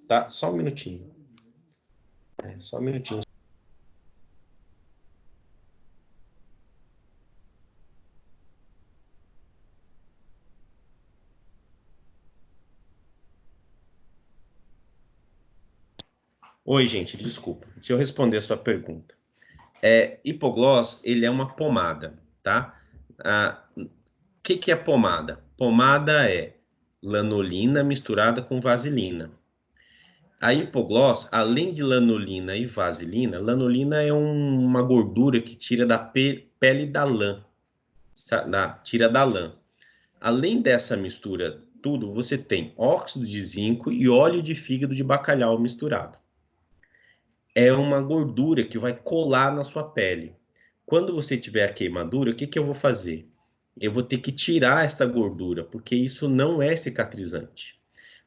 Tá? Só um minutinho. Só um minutinho. Oi, gente, desculpa. Deixa eu responder a sua pergunta. Hipoglós, ele é uma pomada, tá? O que é pomada? Pomada é lanolina misturada com vaselina. A hipoglós, além de lanolina e vaselina, lanolina é uma gordura que tira da pele da lã. Tira da lã. Além dessa mistura tudo, você tem óxido de zinco e óleo de fígado de bacalhau misturado. É uma gordura que vai colar na sua pele. Quando você tiver a queimadura, o que eu vou fazer? Eu vou ter que tirar essa gordura, porque isso não é cicatrizante.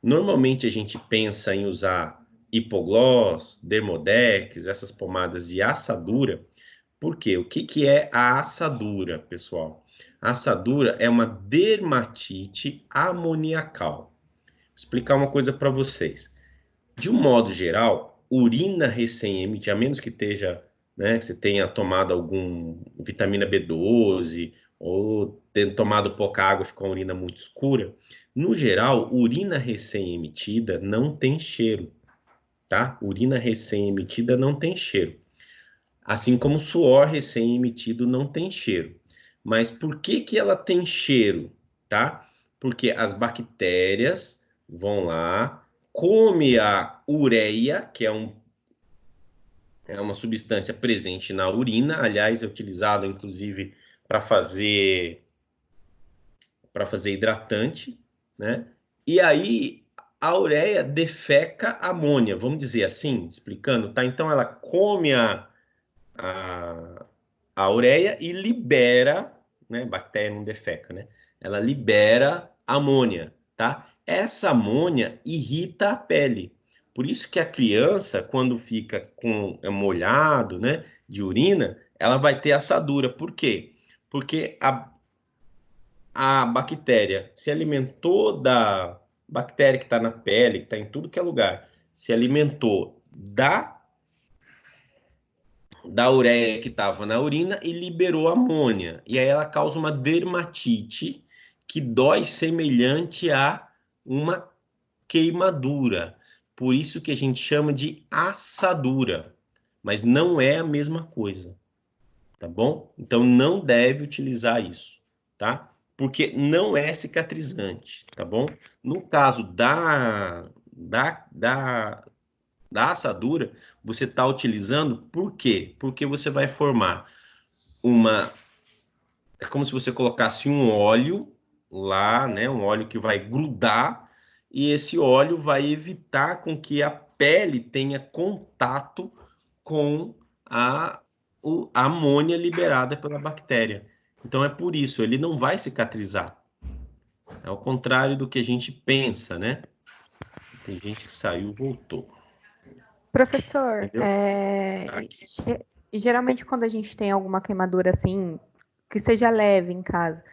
Normalmente a gente pensa em usar hipoglós, dermodex, essas pomadas de assadura. Por quê? O que é a assadura, pessoal? A assadura é uma dermatite amoniacal. Vou explicar uma coisa para vocês. De um modo geral, urina recém-emitida, a menos que esteja, né, que você tenha tomado algum vitamina B12 ou tenha tomado pouca água e ficou uma urina muito escura, no geral, urina recém-emitida não tem cheiro, tá? Urina recém-emitida não tem cheiro. Assim como suor recém-emitido não tem cheiro. Mas por que ela tem cheiro, tá? Porque as bactérias vão lá, come a ureia, que é uma substância presente na urina, aliás, é utilizado inclusive para fazer hidratante, né? E aí a ureia defeca amônia, vamos dizer assim, explicando, tá? Então ela come a ureia e libera, né? Bactéria não defeca, né? Ela libera amônia, tá? Essa amônia irrita a pele. Por isso que a criança, quando fica molhado, né, de urina, ela vai ter assadura. Por quê? Porque a bactéria se alimentou da bactéria que está na pele, que está em tudo que é lugar, se alimentou da ureia que estava na urina e liberou amônia. E aí ela causa uma dermatite que dói semelhante a uma queimadura. Por isso que a gente chama de assadura. Mas não é a mesma coisa. Tá bom? Então não deve utilizar isso, tá? Porque não é cicatrizante, tá bom? No caso da assadura, você está utilizando por quê? Porque você vai formar é como se você colocasse um óleo lá, né? Um óleo que vai grudar e esse óleo vai evitar com que a pele tenha contato com a amônia liberada pela bactéria. Então é por isso, ele não vai cicatrizar. É ao contrário do que a gente pensa, né? Tem gente que saiu e voltou. Professor, geralmente quando a gente tem alguma queimadura assim, que seja leve em casa,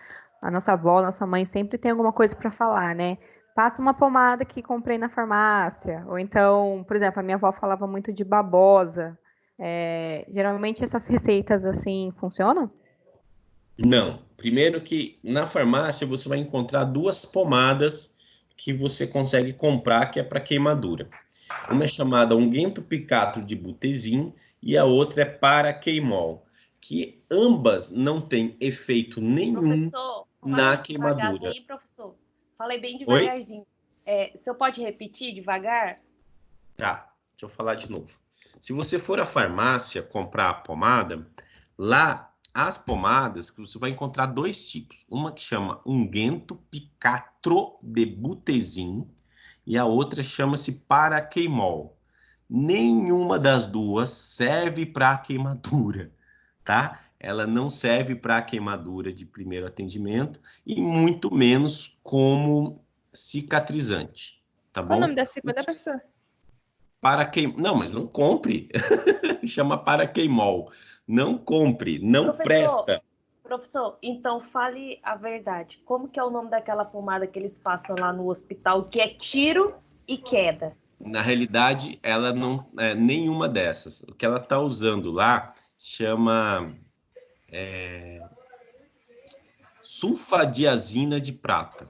a nossa avó, nossa mãe sempre tem alguma coisa para falar, né? Passa uma pomada que comprei na farmácia. Ou então, por exemplo, a minha avó falava muito de babosa. Geralmente essas receitas assim funcionam? Não. Primeiro que na farmácia você vai encontrar duas pomadas que você consegue comprar que é para queimadura. Uma é chamada unguento picato de butezin e a outra é paraqueimol, que ambas não têm efeito nenhum na queimadura. Professor. Falei bem Oi? devagarzinho. O senhor pode repetir devagar? Tá, deixa eu falar de novo. Se você for à farmácia comprar a pomada, lá as pomadas que você vai encontrar dois tipos. Uma que chama unguento picato de butezin e a outra chama-se paraqueimol. Nenhuma das duas serve para queimadura, tá? ela não serve para queimadura de primeiro atendimento e muito menos como cicatrizante, tá bom? Qual o nome da segunda, professor? Não, mas não compre. Chama paraqueimol. Não compre, não presta. Professor, então fale a verdade. Como que é o nome daquela pomada que eles passam lá no hospital, que é tiro e queda? Na realidade, ela não é nenhuma dessas. O que ela está usando lá chama sulfadiazina de prata.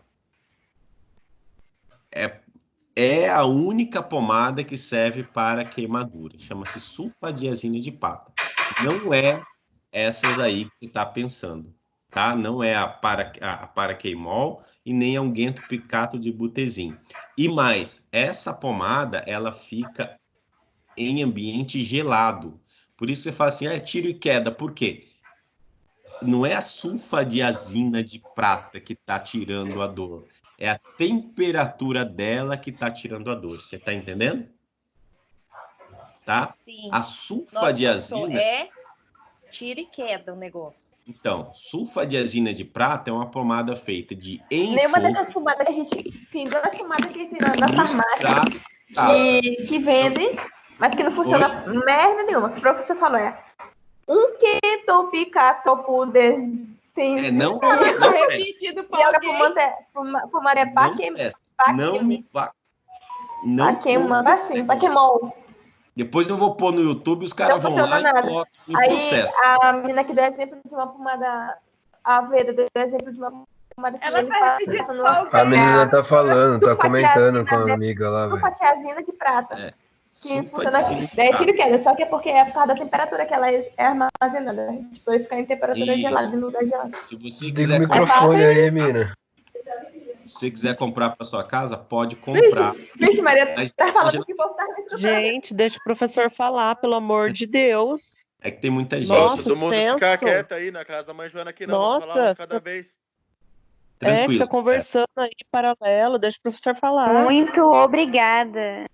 É a única pomada que serve para queimadura. Chama-se sulfadiazina de prata. Não é essas aí que você está pensando, tá? Não é a paraqueimol e nem a unguento picato de butezim. E mais, essa pomada, ela fica em ambiente gelado. Por isso você fala assim, tiro e queda. Por quê? Não é a sulfadiazina de prata que está tirando a dor. É a temperatura dela que está tirando a dor. Você está entendendo? Tá? Sim. A sulfadiazina... Tira e queda o negócio. Então, sulfadiazina de prata é uma pomada feita de Nenhuma dessas pomadas que a gente... Tem duas pomadas que tem na farmácia que vende, mas que não funciona merda nenhuma. O professor falou, unguento picato puder... Não repetido por alguém. Pomada é paquemol. Depois eu vou pôr no YouTube, os caras vão lá e colocam em processo. A menina que deu exemplo de uma pomada, a Veda deu exemplo de uma pomada que ele faz. A menina tá falando, tá comentando com a amiga lá, velho. Sulfadiazina de prata. Que funciona assim. Daí tiro e queda, só que é porque é por causa da temperatura que ela é armazenada. Tipo, vai ficar em temperatura gelada, em lugar gelado. Se você quiser... Liga o microfone aí, mina. Se você quiser comprar para sua casa, pode comprar. Vixe, Maria, tá falando que o povo tá... Gente, deixa o professor falar, pelo amor de Deus. É que tem muita gente. Nossa, todo mundo ficar quieto aí na casa da mãe Joana aqui, não. Nossa, vamos falar cada vez. Tranquilo. Fica conversando aí paralelo, deixa o professor falar. Muito obrigada.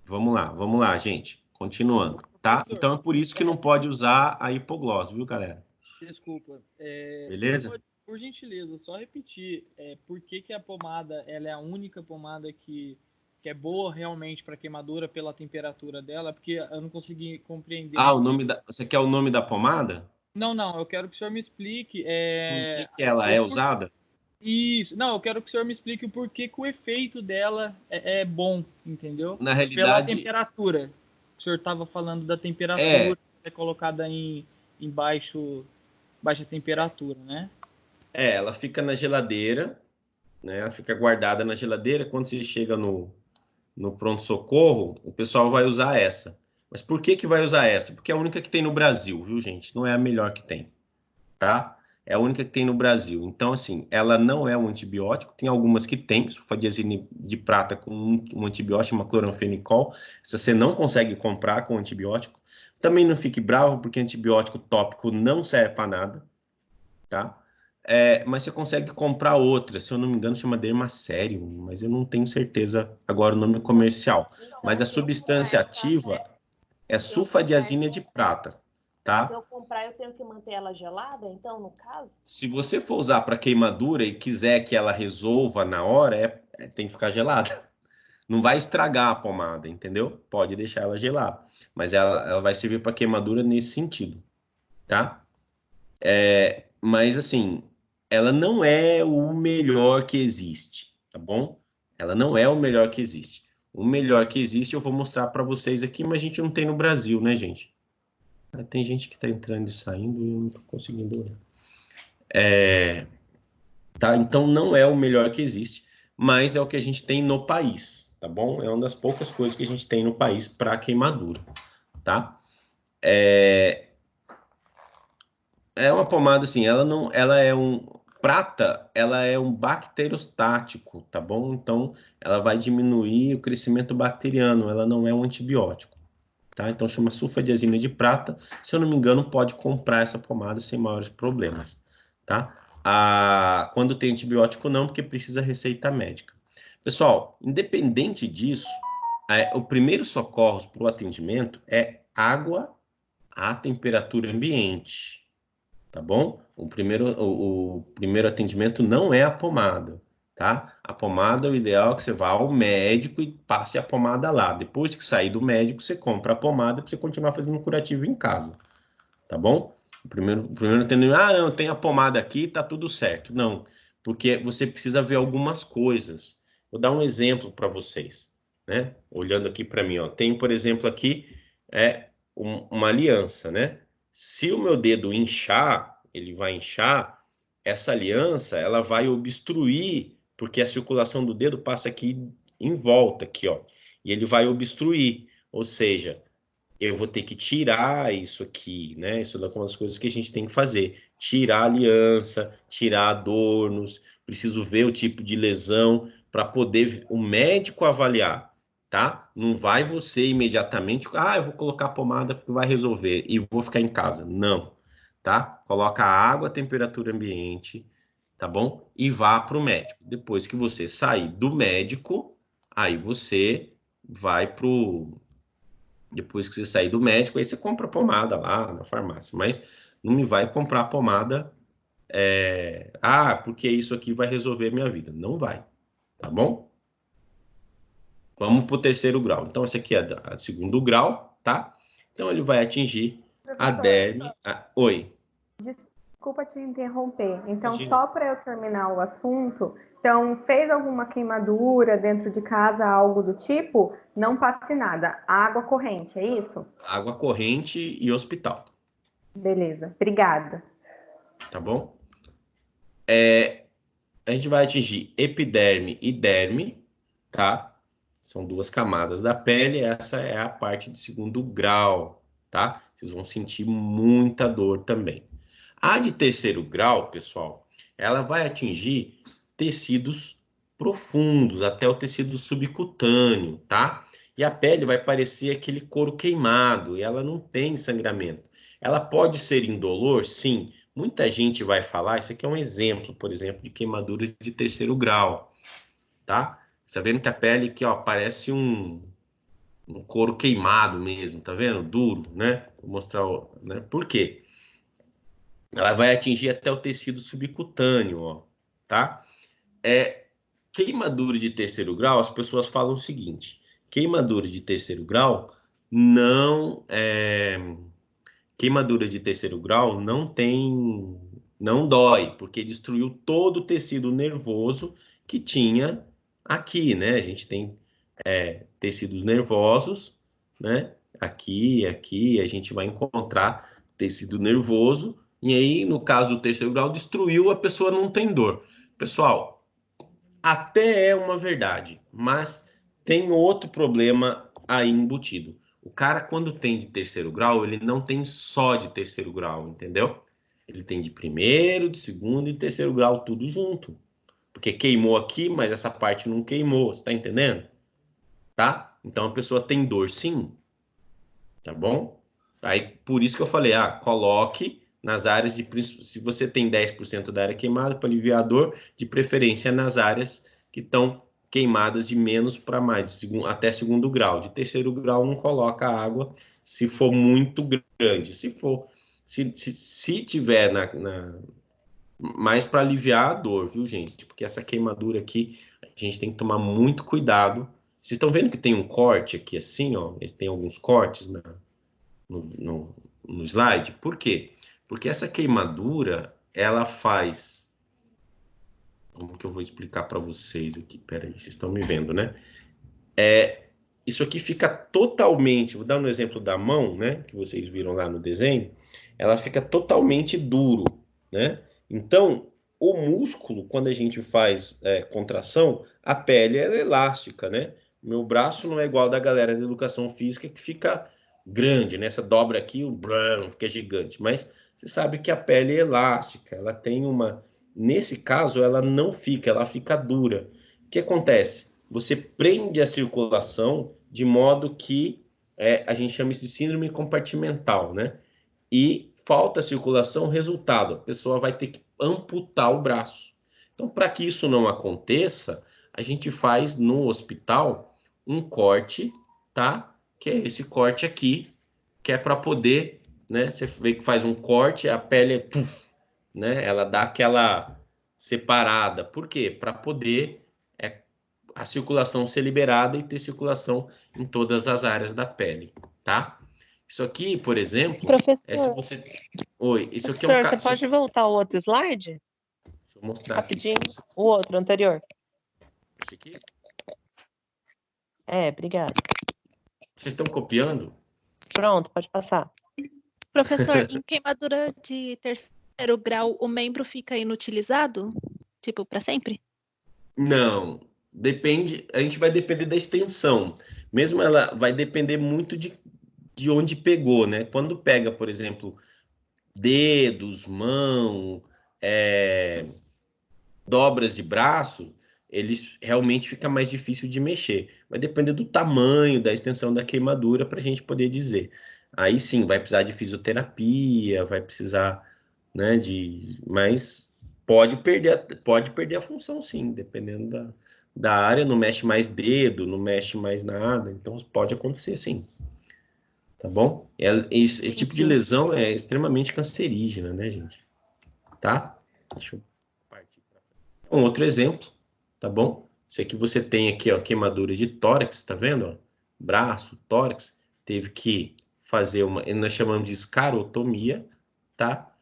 Vamos lá, gente. Continuando, tá? Então é por isso que não pode usar a hipoglose, viu, galera? Desculpa. Beleza? Por gentileza, só repetir por que a pomada ela é a única pomada que é boa realmente para queimadura pela temperatura dela, porque eu não consegui compreender. Você quer o nome da pomada? Não, eu quero que o senhor me explique. Por que ela é usada? Isso, não, eu quero que o senhor me explique o porquê que o efeito dela é bom, entendeu? Na realidade... Pela temperatura. O senhor estava falando da temperatura, que é colocada em baixa temperatura, né? Ela fica na geladeira, né? Ela fica guardada na geladeira. Quando você chega no pronto-socorro, o pessoal vai usar essa. Mas por que vai usar essa? Porque é a única que tem no Brasil, viu, gente? Não é a melhor que tem, tá? É a única que tem no Brasil. Então, assim, ela não é um antibiótico. Tem algumas que tem, sulfadiazina de prata com um antibiótico, uma cloranfenicol. Essa você não consegue comprar com antibiótico. Também não fique bravo, porque antibiótico tópico não serve para nada, tá? Mas você consegue comprar outra, se eu não me engano, chama Dermacerium, mas eu não tenho certeza agora o nome comercial. Mas a substância ativa é sulfadiazina de prata, tá? Se eu comprar, eu tenho que manter ela gelada, então, no caso? Se você for usar para queimadura e quiser que ela resolva na hora, tem que ficar gelada. Não vai estragar a pomada, entendeu? Pode deixar ela gelada, mas ela vai servir para queimadura nesse sentido, tá? Mas, assim, ela não é o melhor que existe, tá bom? Ela não é o melhor que existe. O melhor que existe eu vou mostrar para vocês aqui, mas a gente não tem no Brasil, né, gente? Tem gente que tá entrando e saindo e eu não tô conseguindo olhar. Tá? Então, não é o melhor que existe, mas é o que a gente tem no país, tá bom? É uma das poucas coisas que a gente tem no país para queimadura, tá? É uma pomada, assim, prata, ela é um bacterostático, tá bom? Então, ela vai diminuir o crescimento bacteriano, ela não é um antibiótico, tá? Então, chama sulfadiazina de prata. Se eu não me engano, pode comprar essa pomada sem maiores problemas, tá? Quando tem antibiótico, não, porque precisa receita médica. Pessoal, independente disso, o primeiro socorro para o atendimento é água à temperatura ambiente, tá bom? O primeiro atendimento não é a pomada, tá? A pomada, o ideal é que você vá ao médico e passe a pomada lá. Depois que sair do médico, você compra a pomada para você continuar fazendo um curativo em casa, tá bom? O primeiro atendimento, não, tem a pomada aqui, tá tudo certo. Não, porque você precisa ver algumas coisas. Vou dar um exemplo para vocês, né? Olhando aqui para mim, ó. Tem, por exemplo, aqui uma aliança, né? Se o meu dedo inchar, ele vai inchar, essa aliança, ela vai obstruir, porque a circulação do dedo passa aqui em volta, aqui, ó. E ele vai obstruir, ou seja, eu vou ter que tirar isso aqui, né? Isso é uma das coisas que a gente tem que fazer. Tirar a aliança, tirar adornos, preciso ver o tipo de lesão para poder o médico avaliar, tá? Não vai você imediatamente, eu vou colocar a pomada porque vai resolver e vou ficar em casa. Não, tá? Coloca a água, a temperatura ambiente, tá bom? E vá para o médico. Depois que você sair do médico, aí você vai depois que você sair do médico, aí você compra a pomada lá na farmácia. Mas não me vai comprar a pomada, porque isso aqui vai resolver minha vida. Não vai, tá bom? Vamos para o terceiro grau. Então, esse aqui é o segundo grau, tá? Então, ele vai atingir a derme. Oi. Desculpa te interromper. Então, Imagina. só para eu terminar o assunto, então, fez alguma queimadura dentro de casa, algo do tipo, não passe nada. Água corrente, é isso? Água corrente e hospital. Beleza, obrigada. Tá bom? A gente vai atingir epiderme e derme, tá? São duas camadas da pele, essa é a parte de segundo grau, tá? Vocês vão sentir muita dor também. A de terceiro grau, pessoal, ela vai atingir tecidos profundos, até o tecido subcutâneo, tá? E a pele vai parecer aquele couro queimado, e ela não tem sangramento. Ela pode ser indolor, sim. Muita gente vai falar, isso aqui é um exemplo, por exemplo, de queimaduras de terceiro grau, tá? Você tá vendo que a pele aqui, ó, parece um couro queimado mesmo, tá vendo? Duro, né? Vou mostrar, né? Por quê? Ela vai atingir até o tecido subcutâneo, ó, tá? Queimadura de terceiro grau, as pessoas falam o seguinte: queimadura de terceiro grau queimadura de terceiro grau não dói, porque destruiu todo o tecido nervoso que tinha aqui, né? A gente tem tecidos nervosos, né? Aqui, a gente vai encontrar tecido nervoso, e aí, no caso do terceiro grau, destruiu, a pessoa não tem dor. Pessoal, até é uma verdade, mas tem outro problema aí embutido. O cara, quando tem de terceiro grau, ele não tem só de terceiro grau, entendeu? Ele tem de primeiro, de segundo e terceiro grau, tudo junto. Porque queimou aqui, mas essa parte não queimou, você tá entendendo? Tá? Então a pessoa tem dor sim, tá bom? Aí por isso que eu falei, coloque nas áreas de, se você tem 10% da área queimada para aliviar a dor, de preferência nas áreas que estão queimadas de menos para mais, até segundo grau. De terceiro grau não coloca água se for muito grande. Se tiver mais para aliviar a dor, viu, gente? Porque essa queimadura aqui, a gente tem que tomar muito cuidado. Vocês estão vendo que tem um corte aqui assim, ó? Ele tem alguns cortes no slide. Por quê? Porque essa queimadura, ela faz... Como que eu vou explicar para vocês aqui? Peraí, vocês estão me vendo, né? Isso aqui fica totalmente... Vou dar um exemplo da mão, né? Que vocês viram lá no desenho. Ela fica totalmente duro, né? Então, o músculo, quando a gente faz contração, a pele é elástica, né? Meu braço não é igual da galera da educação física que fica grande, né? Essa dobra aqui, o brão fica gigante. Mas você sabe que a pele é elástica, ela tem uma... Nesse caso, ela não fica, ela fica dura. O que acontece? Você prende a circulação de modo que a gente chama isso de síndrome compartimental, né? E falta circulação, resultado, a pessoa vai ter que amputar o braço. Então, para que isso não aconteça, a gente faz no hospital um corte, tá? Que é esse corte aqui, que é para poder, né? Você vê que faz um corte, a pele, puf, né? Ela dá aquela separada. Por quê? Para poder a circulação ser liberada e ter circulação em todas as áreas da pele, tá? Isso aqui, por exemplo, se você... Oi, isso aqui é um Professor, você pode voltar ao outro slide? Deixa eu mostrar rapidinho. Aqui. O outro, anterior. Esse aqui? Obrigado. Vocês estão copiando? Pronto, pode passar. Professor, em queimadura de terceiro grau, o membro fica inutilizado? Tipo, para sempre? Não. Depende, a gente vai depender da extensão. Mesmo ela vai depender muito de onde pegou, né? Quando pega, por exemplo, dedos, mão, dobras de braço, eles realmente fica mais difícil de mexer. Vai depender do tamanho, da extensão da queimadura para a gente poder dizer. Aí sim, vai precisar de fisioterapia, vai precisar, né, mas pode perder a função sim, dependendo da área, não mexe mais dedo, não mexe mais nada, então pode acontecer sim. Tá bom? Esse tipo de lesão é extremamente cancerígena, né, gente? Tá? Deixa eu partir para um outro exemplo, tá bom? Esse aqui você tem aqui, ó, queimadura de tórax, tá vendo? Ó? Braço, tórax, teve que fazer nós chamamos de escarotomia, tá?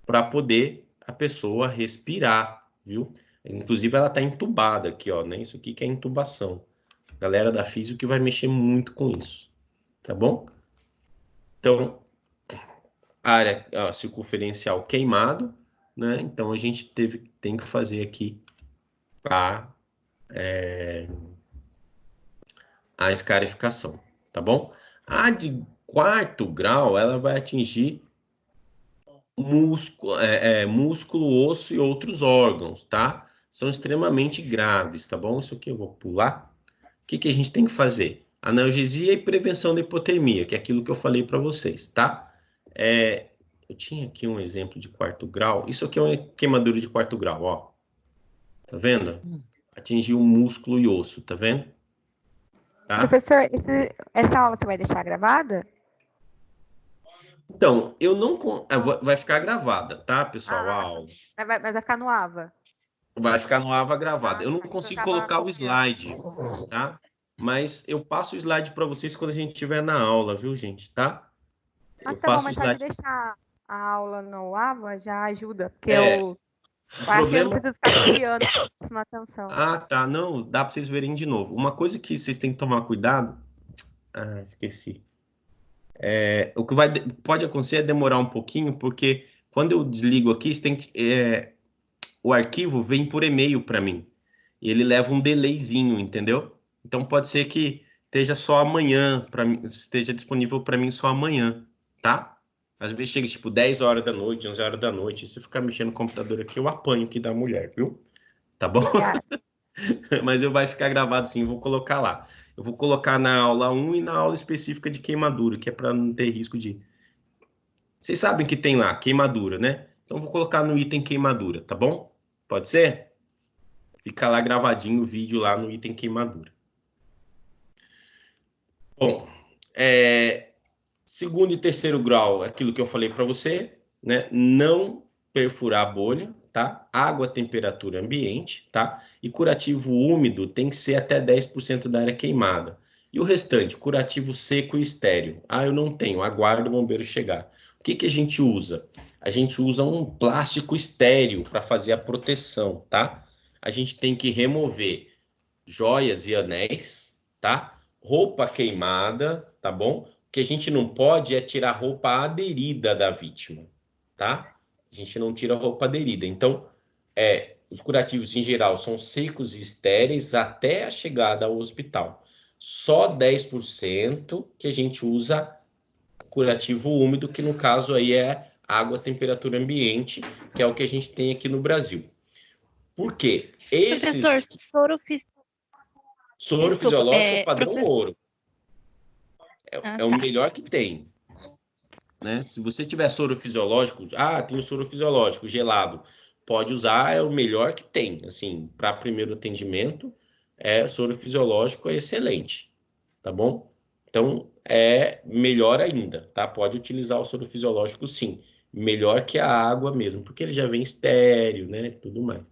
Para poder a pessoa respirar, viu? Inclusive ela tá entubada aqui, ó, né? Isso aqui que é intubação. Galera da física que vai mexer muito com isso, tá bom? Então, área circunferencial queimado, né? Então a gente tem que fazer aqui a escarificação, tá bom? A de quarto grau, ela vai atingir músculo, osso e outros órgãos, tá? São extremamente graves, tá bom? Isso aqui eu vou pular. O que a gente tem que fazer? Analgesia e prevenção da hipotermia, que é aquilo que eu falei para vocês, tá? Eu tinha aqui um exemplo de quarto grau. Isso aqui é uma queimadura de quarto grau, ó. Tá vendo? Atingiu músculo e osso, tá vendo? Tá? Professor, essa aula você vai deixar gravada? Então, eu não... vai ficar gravada, tá, pessoal, a aula. Mas vai ficar no AVA? Vai ficar no AVA gravada. Eu não consigo colocar o slide, tá? Mas eu passo o slide para vocês quando a gente estiver na aula, viu, gente? Tá? Eu passo o slide. Deixar a aula no AVA já ajuda, porque eu não preciso ficar criando, prestando atenção. Ah, tá. Não, dá para vocês verem de novo. Uma coisa que vocês têm que tomar cuidado... esqueci. O que pode acontecer é demorar um pouquinho, porque quando eu desligo aqui, o arquivo vem por e-mail para mim. E ele leva um delayzinho, entendeu? Então pode ser que esteja só amanhã, esteja disponível para mim só amanhã, tá? Às vezes chega tipo 10 horas da noite, 11 horas da noite, se eu ficar mexendo no computador aqui, eu apanho aqui da mulher, viu? Tá bom? Mas vai ficar gravado sim, vou colocar lá. Eu vou colocar na aula 1 e na aula específica de queimadura, que é para não ter risco de... Vocês sabem que tem lá, queimadura, né? Então vou colocar no item queimadura, tá bom? Pode ser? Fica lá gravadinho o vídeo lá no item queimadura. Bom, segundo e terceiro grau, aquilo que eu falei para você, né? Não perfurar a bolha, tá? Água, temperatura ambiente, tá? E curativo úmido tem que ser até 10% da área queimada. E o restante, curativo seco e estéril. Eu não tenho, aguardo o bombeiro chegar. O que a gente usa? A gente usa um plástico estéril para fazer a proteção, tá? A gente tem que remover joias e anéis, tá? Roupa queimada, tá bom? O que a gente não pode é tirar a roupa aderida da vítima, tá? A gente não tira a roupa aderida. Então, os curativos em geral são secos e estéreis até a chegada ao hospital. Só 10% que a gente usa curativo úmido, que no caso aí é água, temperatura ambiente, que é o que a gente tem aqui no Brasil. Por quê? Professor, soro fisiológico é padrão ouro. É o melhor que tem. Né? Se você tiver soro fisiológico, tem o soro fisiológico gelado, pode usar, é o melhor que tem. Assim, para primeiro atendimento, soro fisiológico é excelente. Tá bom? Então, é melhor ainda, tá? Pode utilizar o soro fisiológico, sim. Melhor que a água mesmo, porque ele já vem estéril, né? Tudo mais.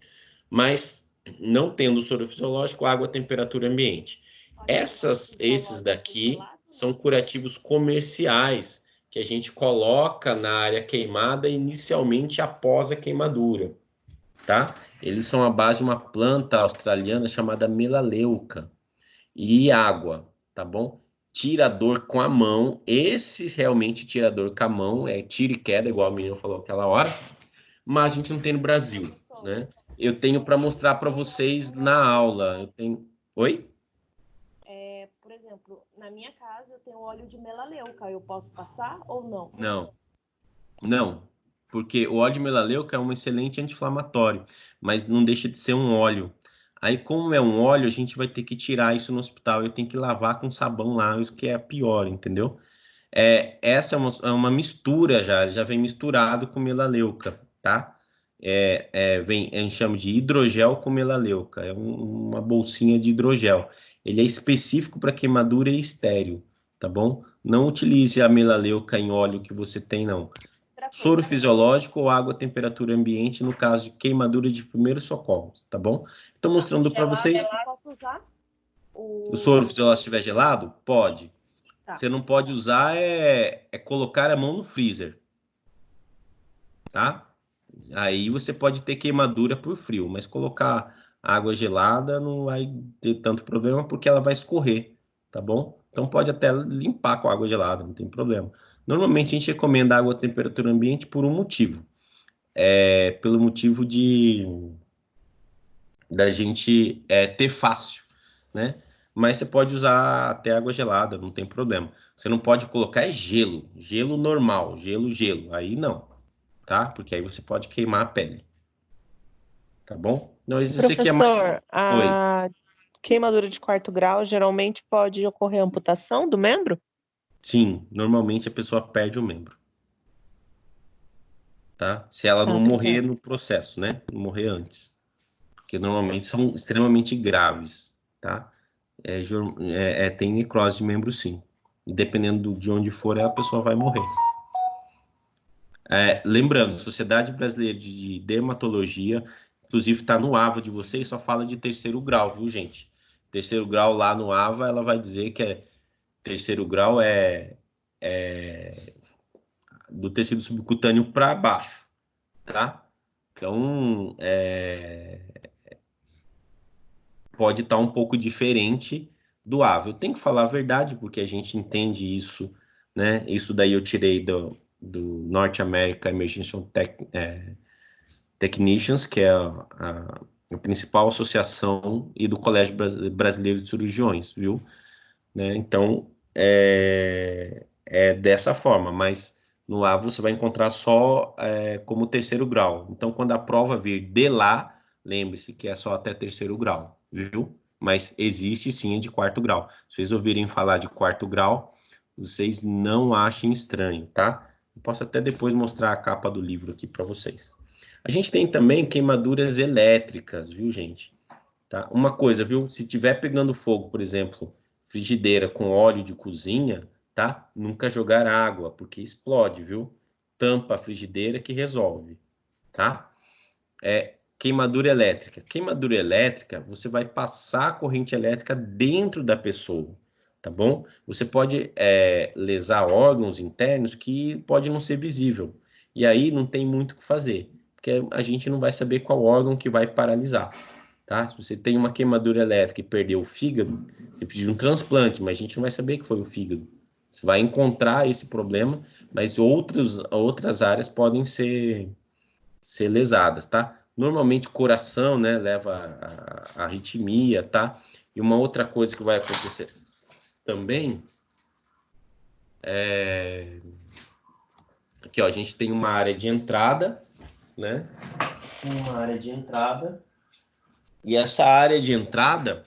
Mas, não tendo o soro fisiológico, água a temperatura ambiente. Esses daqui são curativos comerciais, que a gente coloca na área queimada inicialmente após a queimadura, tá? Eles são à base de uma planta australiana chamada melaleuca e água, tá bom? Tirador com a mão, esse realmente tirador com a mão, é tiro e queda, igual a menina falou aquela hora, mas a gente não tem no Brasil, né? Eu tenho para mostrar para vocês na aula. Eu tenho. Oi? Por exemplo, na minha casa eu tenho óleo de melaleuca. Eu posso passar ou não? Não, porque o óleo de melaleuca é um excelente anti-inflamatório, mas não deixa de ser um óleo. Aí, como é um óleo, a gente vai ter que tirar isso no hospital. Eu tenho que lavar com sabão lá, isso que é pior, entendeu? Essa é uma mistura já vem misturado com melaleuca, tá? A gente chama de hidrogel com melaleuca, uma bolsinha de hidrogel. Ele é específico para queimadura e estéril, tá bom? Não utilize a melaleuca em óleo que você tem, não. Soro fisiológico ou água a temperatura ambiente no caso de queimadura de primeiros socorros, tá bom? Estou mostrando para vocês. Posso usar? O soro fisiológico estiver gelado? Pode. Tá. Você não pode usar colocar a mão no freezer, tá? Aí você pode ter queimadura por frio, mas colocar água gelada não vai ter tanto problema porque ela vai escorrer, tá bom? Então pode até limpar com água gelada, não tem problema. Normalmente a gente recomenda água a temperatura ambiente por um motivo. Pelo motivo da gente ter fácil, né? Mas você pode usar até água gelada, não tem problema. Você não pode colocar gelo normal, gelo, aí não, tá? Porque aí você pode queimar a pele, tá bom? Não, isso aqui é mais... Professor, a queimadura de 4º grau geralmente pode ocorrer amputação do membro? Sim, normalmente a pessoa perde o membro, tá? Se ela não obrigada. morrer no processo, né? Não morrer antes. Porque normalmente são extremamente graves, tá? Tem necrose de membro, sim. E dependendo de onde for, a pessoa vai morrer. Lembrando, Sociedade Brasileira de Dermatologia, inclusive está no AVA de vocês, só fala de 3º grau, viu, gente? 3º grau lá no AVA, ela vai dizer que 3º grau do tecido subcutâneo para baixo, tá? Então, pode estar um pouco diferente do AVA. Eu tenho que falar a verdade, porque a gente entende isso, né? Isso daí eu tirei do North American Emergency Technicians, que é a principal associação, e do Colégio Brasileiro de Cirurgiões, viu? Né? Então, é dessa forma, mas no AVA você vai encontrar só como 3º grau. Então, quando a prova vir de lá, lembre-se que é só até 3º grau, viu? Mas existe sim a de 4º grau. Se vocês ouvirem falar de 4º grau, vocês não achem estranho, tá? Eu posso até depois mostrar a capa do livro aqui para vocês. A gente tem também queimaduras elétricas, viu, gente? Tá? Uma coisa, viu? Se tiver pegando fogo, por exemplo, frigideira com óleo de cozinha, tá? Nunca jogar água, porque explode, viu? Tampa a frigideira que resolve, tá? Queimadura elétrica. Queimadura elétrica, você vai passar a corrente elétrica dentro da pessoa, tá bom? Você pode lesar órgãos internos que pode não ser visível. E aí não tem muito o que fazer, porque a gente não vai saber qual órgão que vai paralisar, tá? Se você tem uma queimadura elétrica e perdeu o fígado, você precisa de um transplante, mas a gente não vai saber que foi o fígado. Você vai encontrar esse problema, mas outras áreas podem ser lesadas, tá? Normalmente o coração, né, leva a arritmia, tá? E uma outra coisa que vai acontecer também aqui, ó, a gente tem uma área de entrada, né? Uma área de entrada. E essa área de entrada,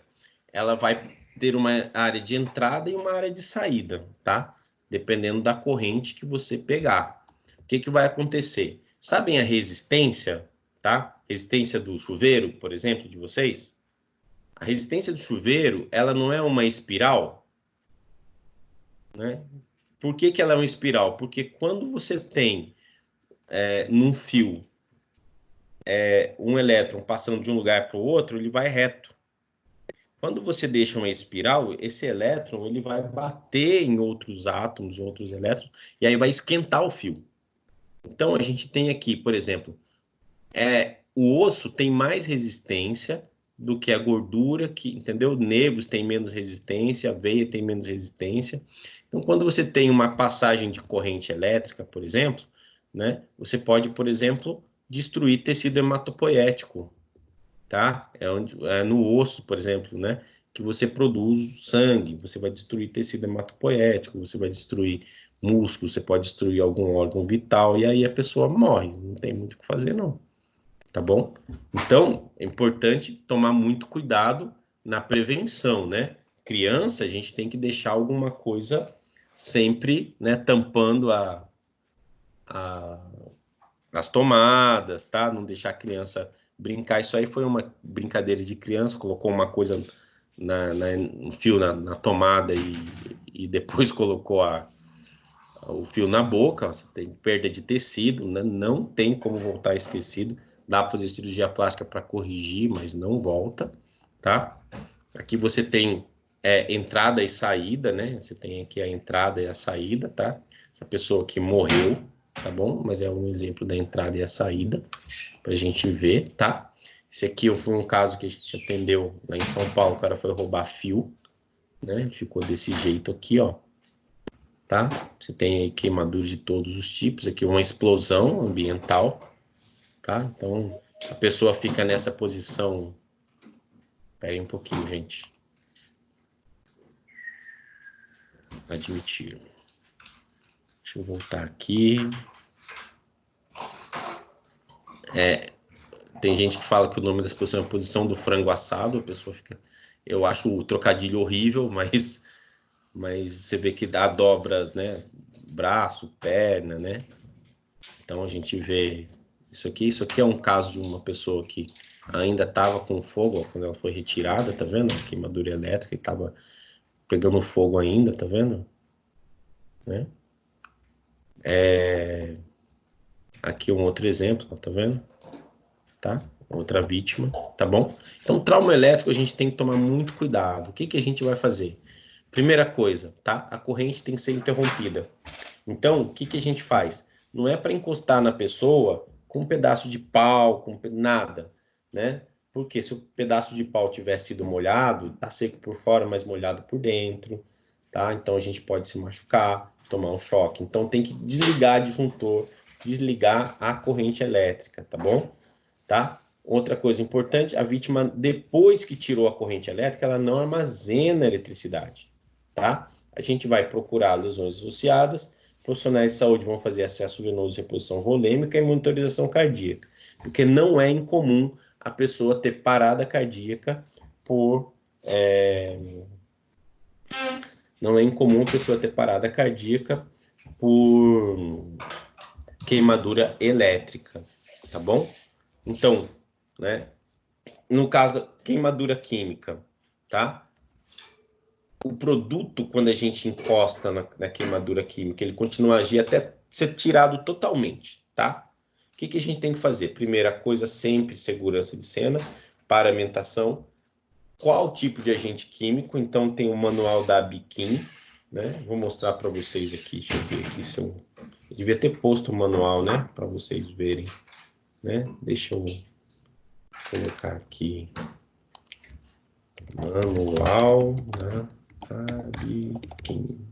ela vai ter uma área de entrada e uma área de saída, tá? Dependendo da corrente que você pegar. O que vai acontecer? Sabem a resistência, tá? Resistência do chuveiro, por exemplo, de vocês? A resistência do chuveiro, ela não é uma espiral? né? Por que que ela é uma espiral? Porque quando você tem num fio um elétron passando de um lugar para o outro, ele vai reto. Quando você deixa uma espiral, esse elétron ele vai bater em outros átomos, em outros elétrons, e aí vai esquentar o fio. Então, a gente tem aqui, por exemplo, o osso tem mais resistência do que a gordura, entendeu? Nervos tem menos resistência, a veia tem menos resistência. Então, quando você tem uma passagem de corrente elétrica, por exemplo, né, você pode, por exemplo, destruir tecido hematopoético, tá? É no osso, por exemplo, né, que você produz sangue, você vai destruir tecido hematopoético, você vai destruir músculo, você pode destruir algum órgão vital, e aí a pessoa morre, não tem muito o que fazer, não. Tá bom? Então, é importante tomar muito cuidado na prevenção, né? Criança, a gente tem que deixar alguma coisa sempre, né, tampando as tomadas, tá? Não deixar a criança brincar. Isso aí foi uma brincadeira de criança, colocou uma coisa um fio na tomada e depois colocou o fio na boca. Você tem perda de tecido, né? Não tem como voltar esse tecido. Dá para fazer cirurgia plástica para corrigir, mas não volta, tá? Aqui você tem entrada e saída, né? Você tem aqui a entrada e a saída, tá? Essa pessoa que morreu, tá bom? Mas é um exemplo da entrada e a saída, pra gente ver, tá? Esse aqui foi um caso que a gente atendeu lá em São Paulo, o cara foi roubar fio, né? Ficou desse jeito aqui, ó. Tá? Você tem aí queimaduras de todos os tipos, aqui uma explosão ambiental, tá? Então, a pessoa fica nessa posição... Espera aí um pouquinho, gente. Admitir. Deixa eu voltar aqui. Tem gente que fala que o nome dessa posição é a posição do frango assado, a pessoa fica... Eu acho o trocadilho horrível, mas você vê que dá dobras, né? Braço, perna, né? Então, a gente vê... Isso aqui é um caso de uma pessoa que ainda estava com fogo, ó, quando ela foi retirada, tá vendo? A queimadura elétrica, e estava pegando fogo ainda, tá vendo? Né? Aqui um outro exemplo, ó, tá vendo? Tá? Outra vítima, tá bom? Então, trauma elétrico a gente tem que tomar muito cuidado. O que que a gente vai fazer? Primeira coisa, tá? A corrente tem que ser interrompida. Então, o que que a gente faz? Não é para encostar na pessoa com um pedaço de pau, com nada, né? Porque se o pedaço de pau tiver sido molhado, tá seco por fora, mas molhado por dentro, tá? Então a gente pode se machucar, tomar um choque. Então tem que desligar o disjuntor, desligar a corrente elétrica, tá bom? Tá? Outra coisa importante, a vítima, depois que tirou a corrente elétrica, ela não armazena eletricidade, tá? A gente vai procurar lesões associadas. Profissionais de saúde vão fazer acesso venoso, reposição volêmica e monitorização cardíaca, porque não é incomum a pessoa ter parada cardíaca por... Não é incomum a pessoa ter parada cardíaca por queimadura elétrica, tá bom? Então, né? No caso da queimadura química, tá? O produto, quando a gente encosta na queimadura química, ele continua a agir até ser tirado totalmente, tá? O que que a gente tem que fazer? Primeira coisa, sempre segurança de cena, paramentação. Qual tipo de agente químico? Então, tem o manual da Biquim, né? Vou mostrar para vocês aqui. Deixa eu ver aqui se eu devia ter posto o manual, né? Para vocês verem, né? Deixa eu colocar aqui. Manual da Biquim.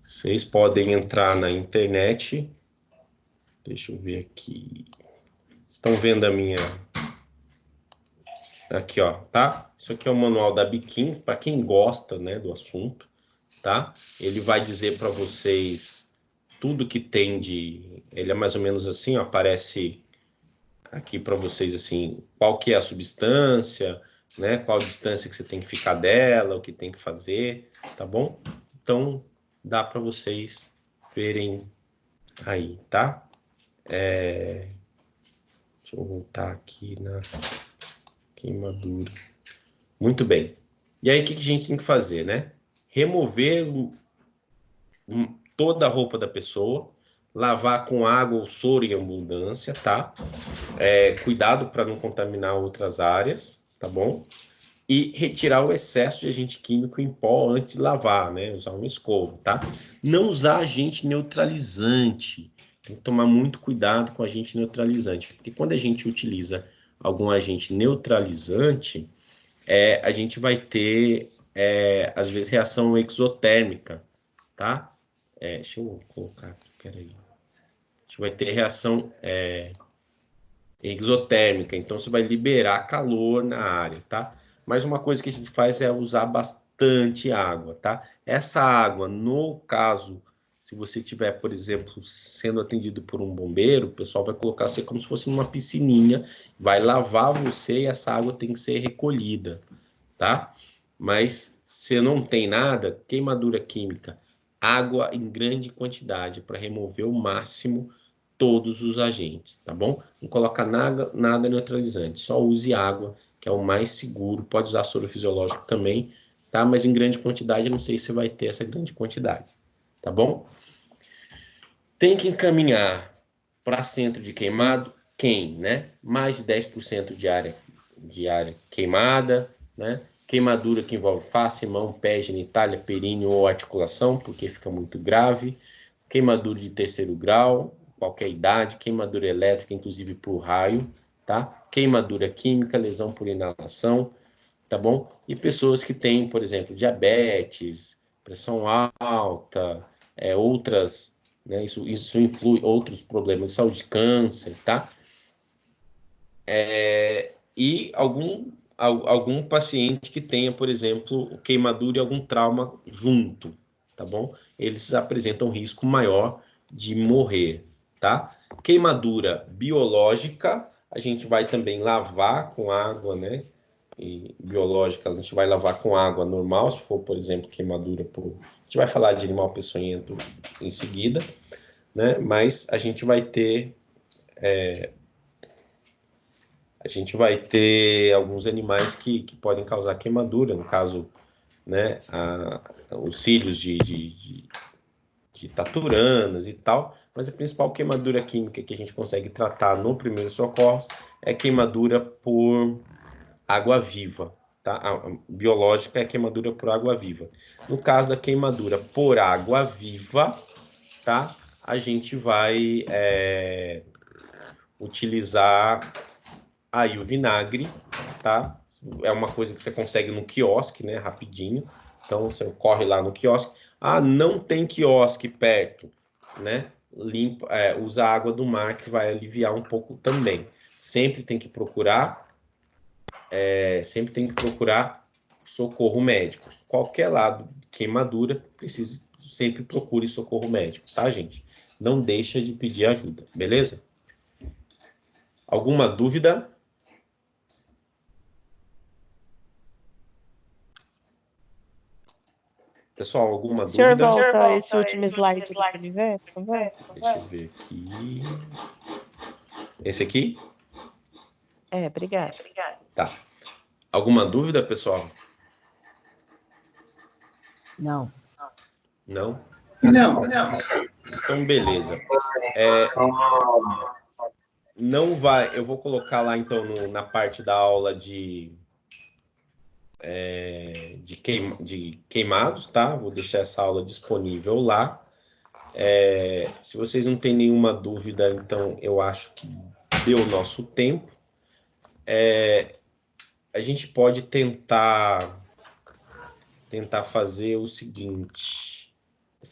Vocês podem entrar na internet. Deixa eu ver aqui. Estão vendo a minha... Aqui, ó, tá? Isso aqui é o manual da Biquim, para quem gosta, né, do assunto, tá? Ele vai dizer para vocês tudo que tem de... Ele é mais ou menos assim, ó, aparece aqui para vocês, assim, qual que é a substância, né? Qual distância que você tem que ficar dela, o que tem que fazer, tá bom? Então, dá para vocês verem aí, tá? Deixa Deixa eu voltar aqui na queimadura. Muito bem. E aí, o que a gente tem que fazer, né? Remover toda a roupa da pessoa, lavar com água ou soro em abundância, tá? Cuidado para não contaminar outras áreas, tá bom? E retirar o excesso de agente químico em pó antes de lavar, né? Usar uma escova, tá? Não usar agente neutralizante. Tem que tomar muito cuidado com agente neutralizante, porque quando a gente utiliza algum agente neutralizante, a gente vai ter, às vezes, reação exotérmica, tá? Deixa eu colocar aqui, peraí. A gente vai ter reação exotérmica, então você vai liberar calor na área, tá? Mas uma coisa que a gente faz é usar bastante água, tá? Essa água, no caso, se você tiver, por exemplo, sendo atendido por um bombeiro, o pessoal vai colocar você como se fosse numa piscininha, vai lavar você e essa água tem que ser recolhida, tá? Mas se não tem nada, queimadura química, água em grande quantidade para remover o máximo todos os agentes, tá bom? Não coloca nada neutralizante, só use água, que é o mais seguro. Pode usar soro fisiológico também, tá? Mas em grande quantidade, eu não sei se vai ter essa grande quantidade, tá bom? Tem que encaminhar para centro de queimado quem, né? Mais de 10% de área queimada, né? Queimadura que envolve face, mão, pé, genitália, períneo ou articulação, porque fica muito grave. Queimadura de 3º grau, qualquer idade, queimadura elétrica, inclusive por raio, tá? Queimadura química, lesão por inalação, tá bom? E pessoas que têm, por exemplo, diabetes, pressão alta, outras, né? Isso influi outros problemas de saúde, câncer, tá? E algum paciente que tenha, por exemplo, queimadura e algum trauma junto, tá bom? Eles apresentam risco maior de morrer, tá? Queimadura biológica, a gente vai também lavar com água, né? E biológica, a gente vai lavar com água normal, se for, por exemplo, queimadura por... A gente vai falar de animal peçonhento em seguida, né? Mas a gente vai ter... alguns animais que podem causar queimadura, no caso, né, os cílios de taturanas e tal, mas a principal queimadura química que a gente consegue tratar no primeiro socorro é queimadura por água viva, tá? A biológica é queimadura por água viva. No caso da queimadura por água viva, tá? A gente vai utilizar aí o vinagre, tá? É uma coisa que você consegue no quiosque, né? Rapidinho. Então, você corre lá no quiosque. Ah, não tem quiosque perto, né? Usa a água do mar, que vai aliviar um pouco também. Sempre tem que procurar socorro médico. Qualquer lado de queimadura, sempre procure socorro médico, tá, gente? Não deixa de pedir ajuda, beleza? Alguma dúvida? Pessoal, alguma dúvida? Senhor, volta esse último slide para ele ver, por favor. Deixa eu ver aqui. Esse aqui? Obrigada. Tá. Alguma dúvida, pessoal? Não. Não? Não. Então, beleza. Não vai... Eu vou colocar lá, então, na parte da aula de queimados, tá? Vou deixar essa aula disponível lá. Se vocês não têm nenhuma dúvida, então eu acho que deu o nosso tempo. A gente pode tentar fazer o seguinte.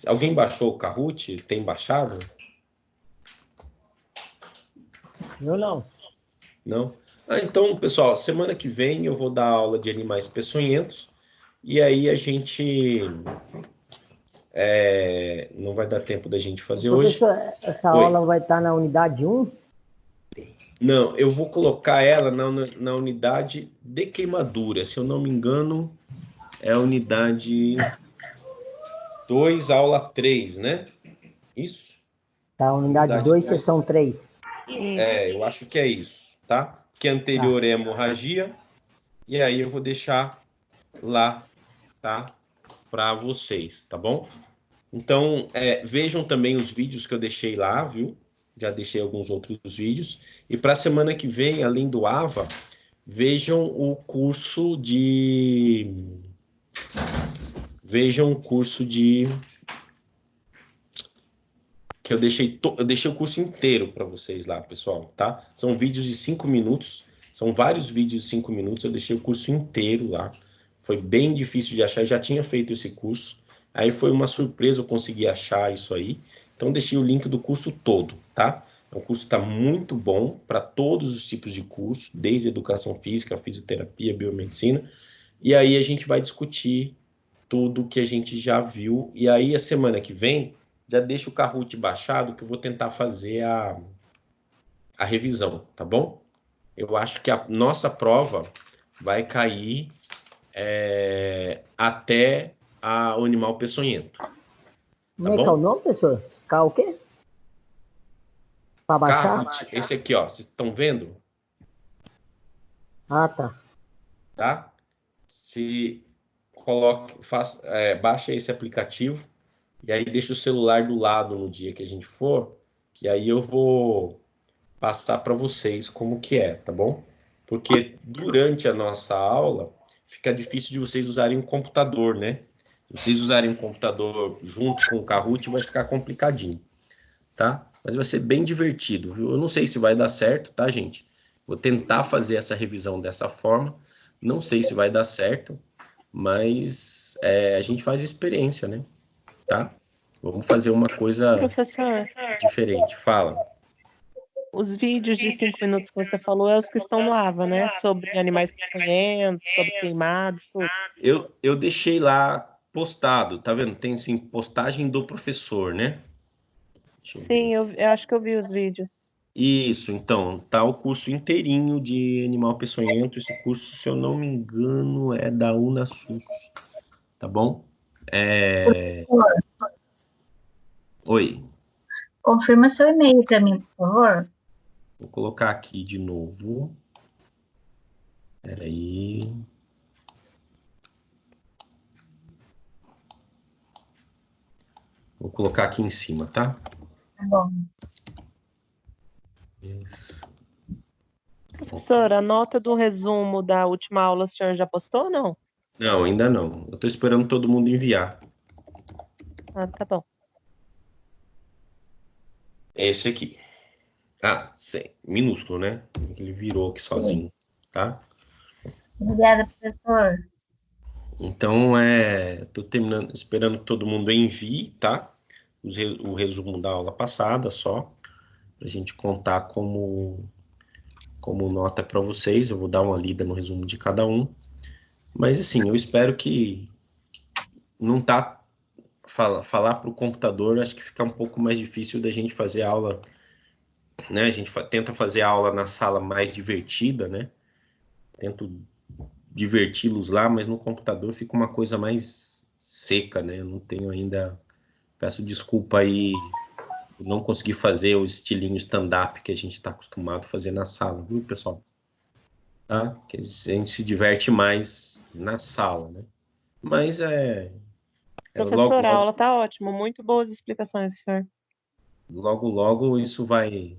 Alguém baixou o Kahoot? Tem baixado? Eu não. Não? Então, pessoal, semana que vem eu vou dar aula de animais peçonhentos e aí a gente não vai dar tempo da gente fazer hoje. Essa aula vai estar na unidade 1? Não, eu vou colocar ela na unidade de queimadura. Se eu não me engano, é a unidade 2, aula 3, né? Isso? Tá, unidade 2, sessão 3. Eu acho que é isso. tá? Que anterior é hemorragia. E aí eu vou deixar lá, tá? Para vocês, tá bom? Então, vejam também os vídeos que eu deixei lá, viu? Já deixei alguns outros vídeos. E para a semana que vem, além do AVA, vejam o curso de... Vejam o curso de... Que eu deixei o curso inteiro para vocês lá, pessoal, tá? São vídeos de 5 minutos. São vários vídeos de 5 minutos. Eu deixei o curso inteiro lá. Foi bem difícil de achar. Eu já tinha feito esse curso. Aí foi uma surpresa eu conseguir achar isso aí. Então, deixei o link do curso todo, tá? O curso está muito bom para todos os tipos de curso, desde educação física, fisioterapia, biomedicina. E aí a gente vai discutir tudo que a gente já viu. E aí, a semana que vem, já deixa o Kahoot baixado, que eu vou tentar fazer a revisão, tá bom? Eu acho que a nossa prova vai cair até o animal peçonhento. Tá Como é que é o nome, professor? O quê? Para baixar? Kahoot, esse aqui, ó. Vocês estão vendo? Ah, tá. Tá? Baixa esse aplicativo e aí deixa o celular do lado no dia que a gente for, que aí eu vou passar para vocês como que é, tá bom? Porque durante a nossa aula fica difícil de vocês usarem um computador, né? Se vocês usarem um computador junto com o Kahoot, vai ficar complicadinho, tá? Mas vai ser bem divertido, viu? Eu não sei se vai dar certo, tá, gente? Vou tentar fazer essa revisão dessa forma. Não sei se vai dar certo, mas a gente faz experiência, né? Tá? Vamos fazer uma coisa diferente. Fala. Os vídeos de 5 minutos que você falou é os que estão no AVA, né? Sobre animais peçonhentos, sobre queimados, tudo. Eu deixei lá postado, tá vendo? Tem assim, postagem do professor, né? Sim, eu acho que eu vi os vídeos. Isso, então, tá o curso inteirinho de animal peçonhento. Esse curso, se eu não me engano, é da UnaSUS, tá bom? Oi. Confirma seu e-mail para mim, por favor. Vou colocar aqui de novo. Espera aí. Vou colocar aqui em cima, tá? Tá bom. Isso. Professor, a nota do resumo da última aula o senhor já postou ou não? Não, ainda não. Eu estou esperando todo mundo enviar. Ah, tá bom. Esse aqui. Ah, minúsculo, né? Ele virou aqui sozinho, tá? Obrigada, professor. Então, tô terminando, esperando que todo mundo envie, tá? O resumo da aula passada só, pra gente contar como nota para vocês. Eu vou dar uma lida no resumo de cada um. Mas, assim, eu espero que não tá... Falar para o computador, acho que fica um pouco mais difícil da gente fazer aula, né? A gente tenta fazer a aula na sala mais divertida, né? Tento diverti-los lá, mas no computador fica uma coisa mais seca, né? Eu não tenho ainda... Peço desculpa aí por não conseguir fazer o estilinho stand-up que a gente está acostumado a fazer na sala, viu, pessoal? Tá? Que a gente se diverte mais na sala, né? Mas Professor, a aula tá ótima. Muito boas explicações, senhor. Logo isso vai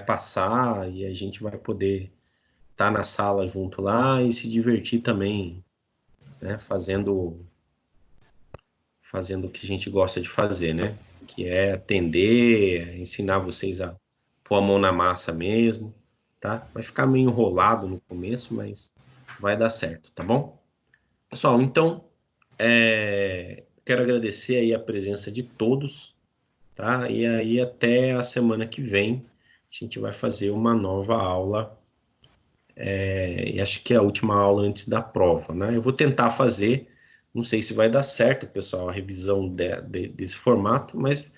passar e a gente vai poder estar na sala junto lá e se divertir também, né? Fazendo o que a gente gosta de fazer, né? Que é atender, ensinar vocês a pôr a mão na massa mesmo, tá? Vai ficar meio enrolado no começo, mas vai dar certo, tá bom? Pessoal, então, quero agradecer aí a presença de todos, tá? E aí até a semana que vem a gente vai fazer uma nova aula, e acho que é a última aula antes da prova, né? Eu vou tentar fazer, não sei se vai dar certo, pessoal, a revisão desse formato, mas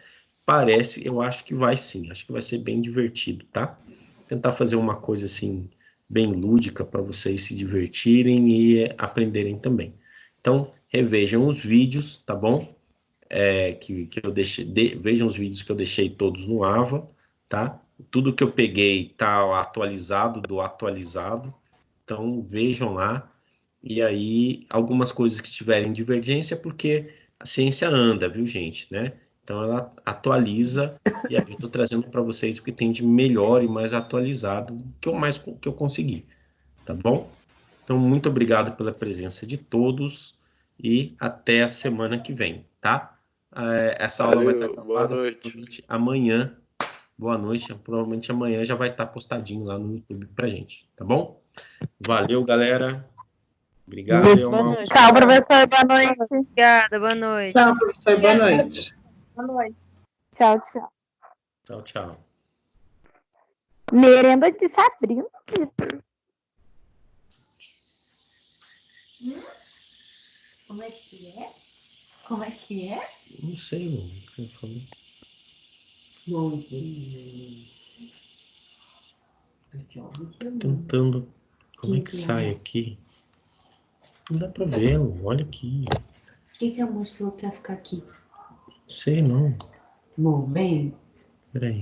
eu acho que vai sim, acho que vai ser bem divertido, tá? Tentar fazer uma coisa assim, bem lúdica para vocês se divertirem e aprenderem também. Então, revejam os vídeos, tá bom? Que eu deixei, vejam os vídeos que eu deixei todos no AVA, tá? tudo que eu peguei está atualizado do atualizado. Então, vejam lá. E aí, algumas coisas que tiverem divergência, porque a ciência anda, viu, gente, né? Então, ela atualiza, e aí eu estou trazendo para vocês o que tem de melhor e mais atualizado, que eu consegui, tá bom? Então, muito obrigado pela presença de todos e até a semana que vem, tá? Essa aula vai estar gravada provavelmente amanhã. Boa noite. Provavelmente amanhã já vai estar postadinho lá no YouTube pra gente, tá bom? Valeu, galera. Obrigado. Tchau, professor. Boa noite. Obrigada, boa noite. Tchau, professor. Boa noite. Boa noite. Tchau, tchau. Tchau, tchau. Merenda de Sabrina. Como é que é? Como é que é? Não sei, não. Bom dia. Tentando. Como é que sai aqui? Não dá pra vê-lo. Olha aqui. O que a moça falou que ia ficar aqui? Sei não. Bom, bem. Peraí.